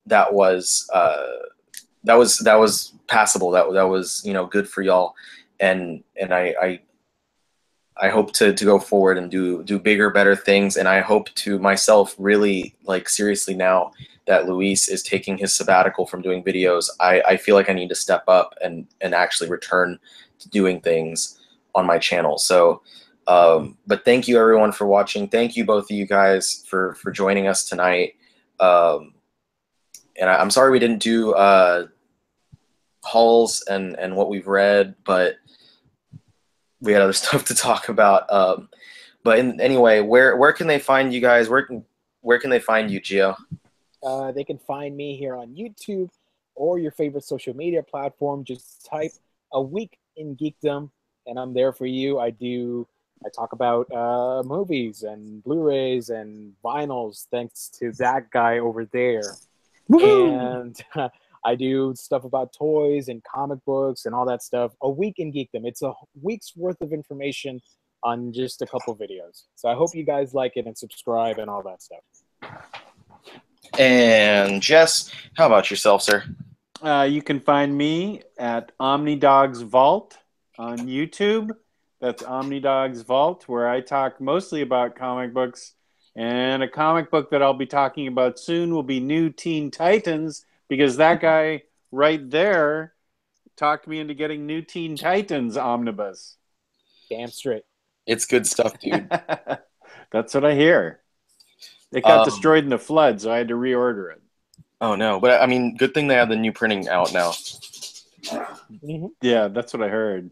that was passable, that was good for y'all, and I hope to go forward and do bigger, better things, and I hope to myself really, like, seriously, now that Luis is taking his sabbatical from doing videos, I feel like I need to step up and actually return to doing things on my channel. So, but thank you everyone for watching. Thank you both of you guys for joining us tonight. And I'm sorry we didn't do hauls and what we've read, but we had other stuff to talk about. But anyway, where can they find you guys? Where can they find you, Gio? They can find me here on YouTube or your favorite social media platform. Just type "A Week in Geekdom" and I'm there for you. I talk about movies and Blu-rays and vinyls, thanks to that guy over there. And I do stuff about toys and comic books and all that stuff. A Week in Geekdom. It's a week's worth of information on just a couple videos. So I hope you guys like it and subscribe and all that stuff. And Jess, how about yourself, sir? You can find me at OmniDog's Vault on YouTube. That's OmniDog's Vault, where I talk mostly about comic books. And a comic book that I'll be talking about soon will be New Teen Titans, because that guy right there talked me into getting New Teen Titans Omnibus. Damn straight. It's good stuff, dude. That's what I hear. It got destroyed in the flood, so I had to reorder it. Oh, no. But, I mean, good thing they have the new printing out now. Mm-hmm. Yeah, that's what I heard.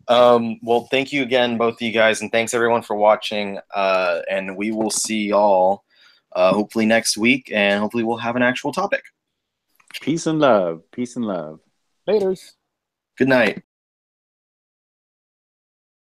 Well, thank you again, both of you guys, and thanks everyone for watching. And we will see y'all hopefully next week, and hopefully we'll have an actual topic. Peace and love. Peace and love. Laters. Good night.